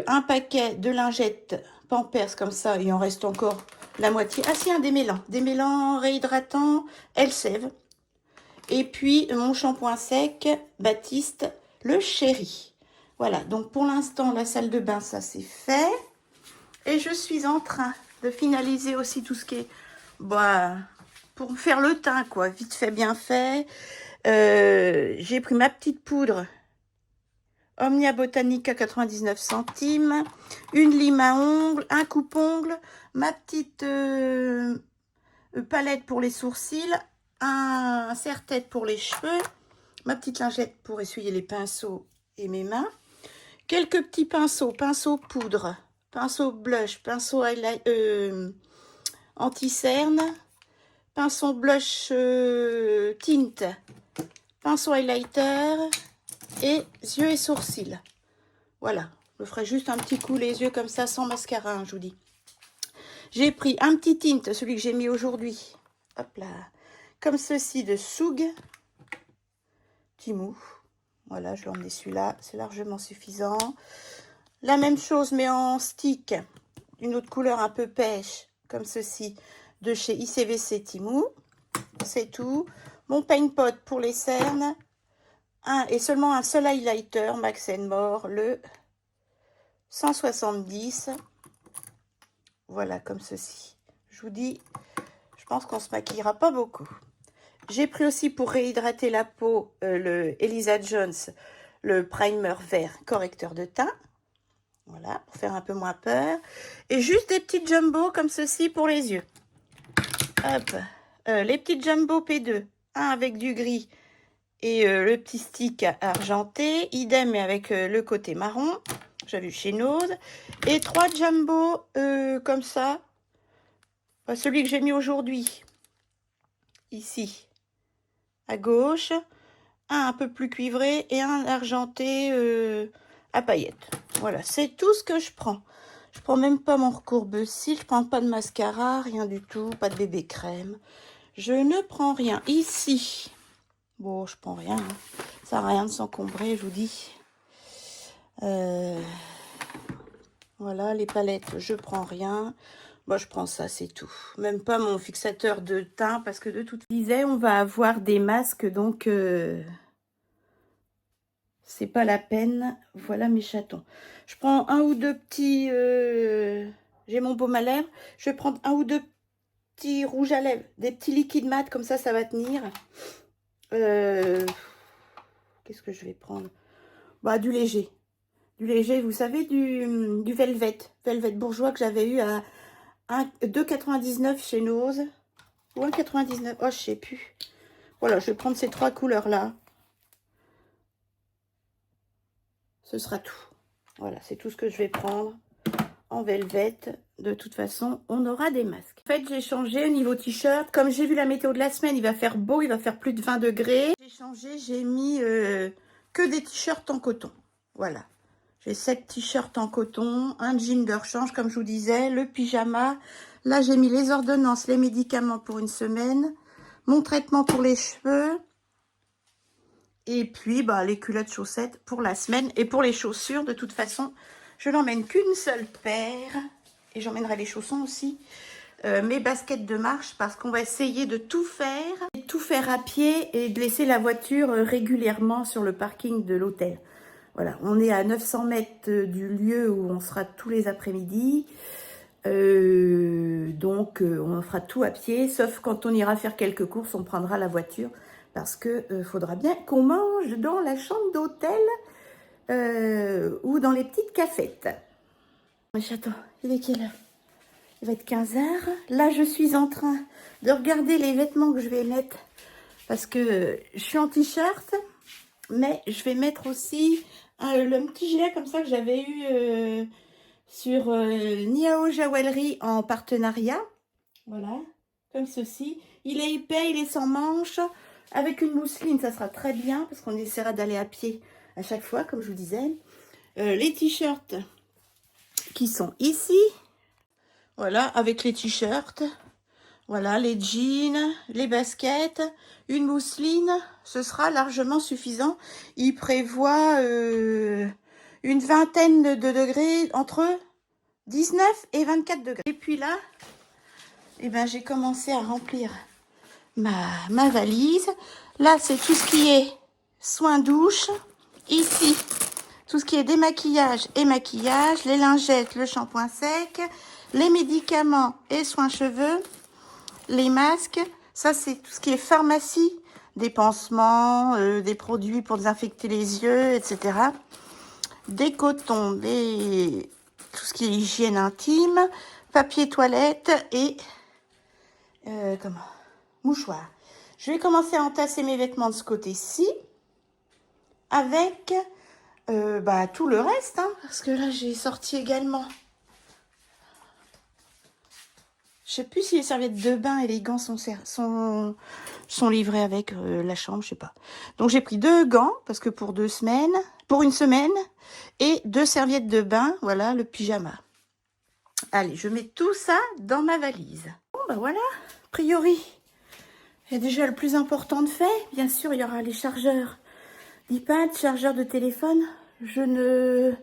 Un paquet de lingettes Pampers comme ça, il en reste encore la moitié. Ah si, un démêlant réhydratant Elseve. Et puis, mon shampoing sec, Baptiste, le chéri. Voilà, donc pour l'instant, la salle de bain, ça c'est fait. Et je suis en train de finaliser aussi tout ce qui est... pour faire le teint, quoi. Vite fait, bien fait. J'ai pris ma petite poudre Omnia Botanica 99 centimes. Une lime à ongles, un coupe-ongles. Ma petite palette pour les sourcils. Un serre-tête pour les cheveux, ma petite lingette pour essuyer les pinceaux et mes mains, quelques petits pinceaux, pinceau poudre, pinceau blush, pinceau anti-cerne, pinceau blush tint, pinceau highlighter et yeux et sourcils. Voilà, je ferai juste un petit coup les yeux comme ça sans mascara, hein, je vous dis. J'ai pris un petit tint, celui que j'ai mis aujourd'hui. Hop là. Comme ceci de Soug. Timou. Voilà, je vais emmener celui-là. C'est largement suffisant. La même chose, mais en stick. Une autre couleur un peu pêche. Comme ceci. De chez ICVC Timou. C'est tout. Mon paint pot pour les cernes. Et seulement un seul highlighter. Max More. Le 170. Voilà, comme ceci. Je vous dis, je pense qu'on se maquillera pas beaucoup. J'ai pris aussi pour réhydrater la peau le Elisa Jones, le primer vert correcteur de teint. Voilà, pour faire un peu moins peur. Et juste des petites jumbo comme ceci pour les yeux. Hop, les petites jumbo P2. Un avec du gris et le petit stick argenté. Idem mais avec le côté marron. J'ai vu chez Nose. Et 3 jumbo comme ça. Celui que j'ai mis aujourd'hui. Ici. À gauche, un peu plus cuivré et un argenté à paillettes. Voilà, c'est tout ce que je prends. Je prends même pas mon recourbe-cils, je prends pas de mascara, rien du tout, pas de bébé crème. Je ne prends rien. Ici, bon, je prends rien. Hein. Ça sert à rien de s'encombrer, je vous dis. Voilà, les palettes, je prends rien. Moi, je prends ça, c'est tout. Même pas mon fixateur de teint, parce que de toute façon, on va avoir des masques, donc c'est pas la peine. Voilà mes chatons. Je prends un ou deux petits... J'ai mon baume à lèvres. Je vais prendre un ou deux petits rouges à lèvres. Des petits liquides mat, comme ça va tenir. Qu'est-ce que je vais prendre? Du léger. Du léger, vous savez, du velvet. Velvet bourgeois que j'avais eu à... 2,99 chez Nose ou 1,99. Oh, je sais plus. Voilà, je vais prendre ces 3 couleurs-là. Ce sera tout. Voilà, c'est tout ce que je vais prendre en velvet. De toute façon, on aura des masques. En fait, j'ai changé au niveau t-shirt. Comme j'ai vu la météo de la semaine, il va faire beau, il va faire plus de 20 degrés. J'ai changé, j'ai mis que des t-shirts en coton. Voilà. J'ai 7 t-shirts en coton, un jean de rechange, comme je vous disais, le pyjama. Là, j'ai mis les ordonnances, les médicaments pour une semaine, mon traitement pour les cheveux. Et puis, les culottes chaussettes pour la semaine. Et pour les chaussures, de toute façon, je n'emmène qu'une seule paire. Et j'emmènerai les chaussons aussi. mes baskets de marche parce qu'on va essayer de tout faire à pied et de laisser la voiture régulièrement sur le parking de l'hôtel. Voilà, on est à 900 mètres du lieu où on sera tous les après-midi. Donc on fera tout à pied, sauf quand on ira faire quelques courses, on prendra la voiture parce que faudra bien qu'on mange dans la chambre d'hôtel ou dans les petites cafettes. Mais chaton, il est quelle heure? Il va être 15 h. Là, je suis en train de regarder les vêtements que je vais mettre parce que je suis en t-shirt, mais je vais mettre aussi le petit gilet comme ça que j'avais eu sur Niao Jawelry en partenariat. Voilà, comme ceci. Il est épais, il est sans manches. Avec une mousseline, ça sera très bien parce qu'on essaiera d'aller à pied à chaque fois, comme je vous disais. Les t-shirts qui sont ici. Voilà, avec les t-shirts. Voilà, les jeans, les baskets, une mousseline, ce sera largement suffisant. Il prévoit une vingtaine de degrés, entre 19 et 24 degrés. Et puis là, eh ben, j'ai commencé à remplir ma valise. Là, c'est tout ce qui est soins douche. Ici, tout ce qui est démaquillage et maquillage, les lingettes, le shampoing sec, les médicaments et soins cheveux, les masques. Ça, c'est tout ce qui est pharmacie, des pansements, des produits pour désinfecter les yeux, etc. Des cotons, tout ce qui est hygiène intime, papier toilette et mouchoir. Je vais commencer à entasser mes vêtements de ce côté-ci avec tout le reste, hein, parce que là j'ai sorti également. Je sais plus si les serviettes de bain et les gants sont livrés avec la chambre, je sais pas. Donc j'ai pris 2 gants parce que pour une semaine, et 2 serviettes de bain, voilà le pyjama. Allez, je mets tout ça dans ma valise. Bon ben voilà, a priori, il y a déjà le plus important de fait. Bien sûr, il y aura les chargeurs d'iPad, chargeurs de téléphone. Je ne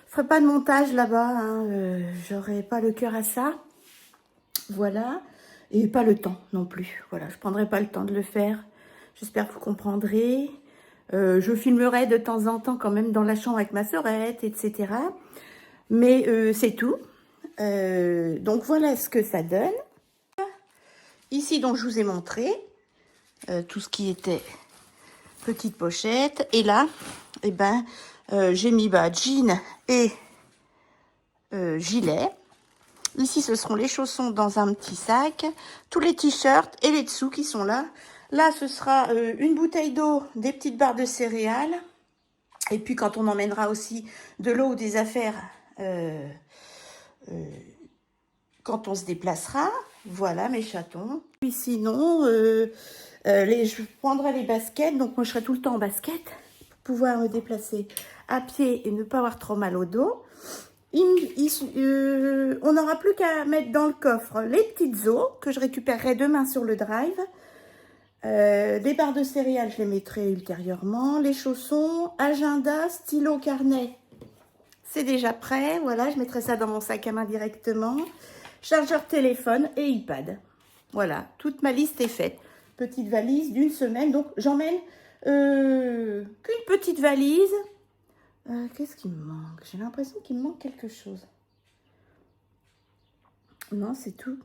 ferai pas de montage là-bas, hein, j'aurai pas le cœur à ça. Voilà, et pas le temps non plus. Voilà, je prendrai pas le temps de le faire. J'espère que vous comprendrez. Je filmerai de temps en temps quand même dans la chambre avec ma sœurette, etc. Mais c'est tout. Donc voilà ce que ça donne. Ici, donc, je vous ai montré tout ce qui était petite pochette. Et là, eh ben, j'ai mis jean et gilet. Ici, ce seront les chaussons dans un petit sac, tous les t-shirts et les dessous qui sont là. Là, ce sera une bouteille d'eau, des petites barres de céréales. Et puis, quand on emmènera aussi de l'eau ou des affaires quand on se déplacera. Voilà mes chatons. Puis sinon, je prendrai les baskets. Donc, moi, je serai tout le temps en basket pour pouvoir me déplacer à pied et ne pas avoir trop mal au dos. On n'aura plus qu'à mettre dans le coffre les petites os que je récupérerai demain sur le drive. Des barres de céréales, je les mettrai ultérieurement. Les chaussons, agenda, stylo, carnet, c'est déjà prêt. Voilà, je mettrai ça dans mon sac à main directement. Chargeur téléphone et iPad. Voilà, toute ma liste est faite. Petite valise d'une semaine. Donc, j'emmène qu'une petite valise. Qu'est-ce qui me manque? J'ai l'impression qu'il me manque quelque chose. Non, c'est tout.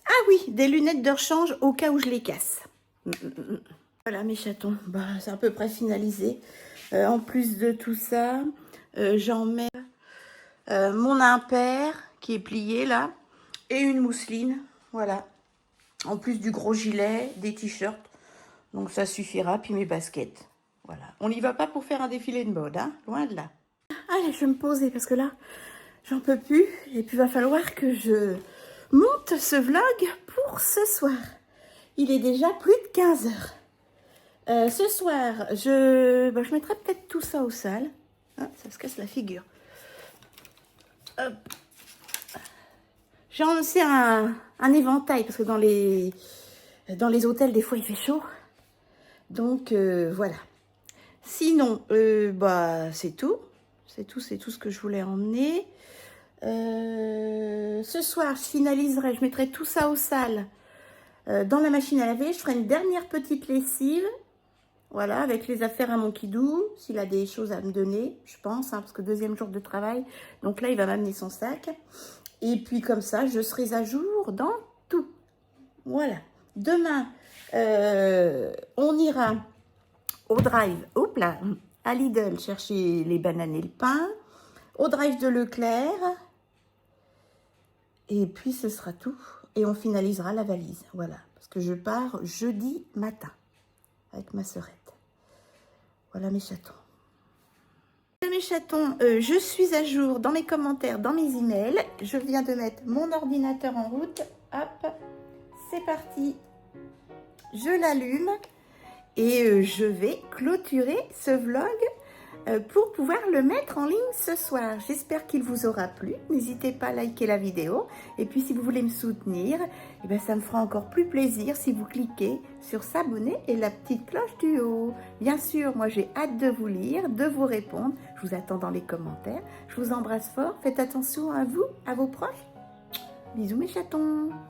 Ah oui, des lunettes de rechange au cas où je les casse. Voilà mes chatons, c'est à peu près finalisé. En plus de tout ça, j'emmène mon impair qui est plié là et une mousseline. Voilà. En plus du gros gilet, des t-shirts. Donc ça suffira. Puis mes baskets. Voilà. On n'y va pas pour faire un défilé de mode, hein, loin de là. Allez, je vais me poser parce que là, j'en peux plus. Et puis, il va falloir que je monte ce vlog pour ce soir. Il est déjà plus de 15 h. Ce soir, je mettrai peut-être tout ça au sale. Ah, ça se casse la figure. Hop. J'ai aussi un éventail parce que dans les hôtels, des fois, il fait chaud. Donc, voilà. Sinon, c'est tout. C'est tout ce que je voulais emmener. Ce soir, je finaliserai, je mettrai tout ça au sale dans la machine à laver. Je ferai une dernière petite lessive. Voilà, avec les affaires à mon kidou, s'il a des choses à me donner, je pense, hein, parce que 2e jour de travail. Donc là, il va m'amener son sac. Et puis comme ça, je serai à jour dans tout. Voilà. Demain, on ira au drive, hop là, à Lidl, chercher les bananes et le pain. Au drive de Leclerc. Et puis, ce sera tout. Et on finalisera la valise. Voilà. Parce que je pars jeudi matin avec ma sœurette. Voilà mes chatons. Mes chatons, je suis à jour dans mes commentaires, dans mes emails. Je viens de mettre mon ordinateur en route. Hop, c'est parti. Je l'allume et je vais clôturer ce vlog pour pouvoir le mettre en ligne ce soir. J'espère qu'il vous aura plu. N'hésitez pas à liker la vidéo. Et puis si vous voulez me soutenir, eh bien, ça me fera encore plus plaisir si vous cliquez sur s'abonner et la petite cloche du haut. Bien sûr, moi j'ai hâte de vous lire, de vous répondre. Je vous attends dans les commentaires. Je vous embrasse fort. Faites attention à vous, à vos proches. Bisous mes chatons.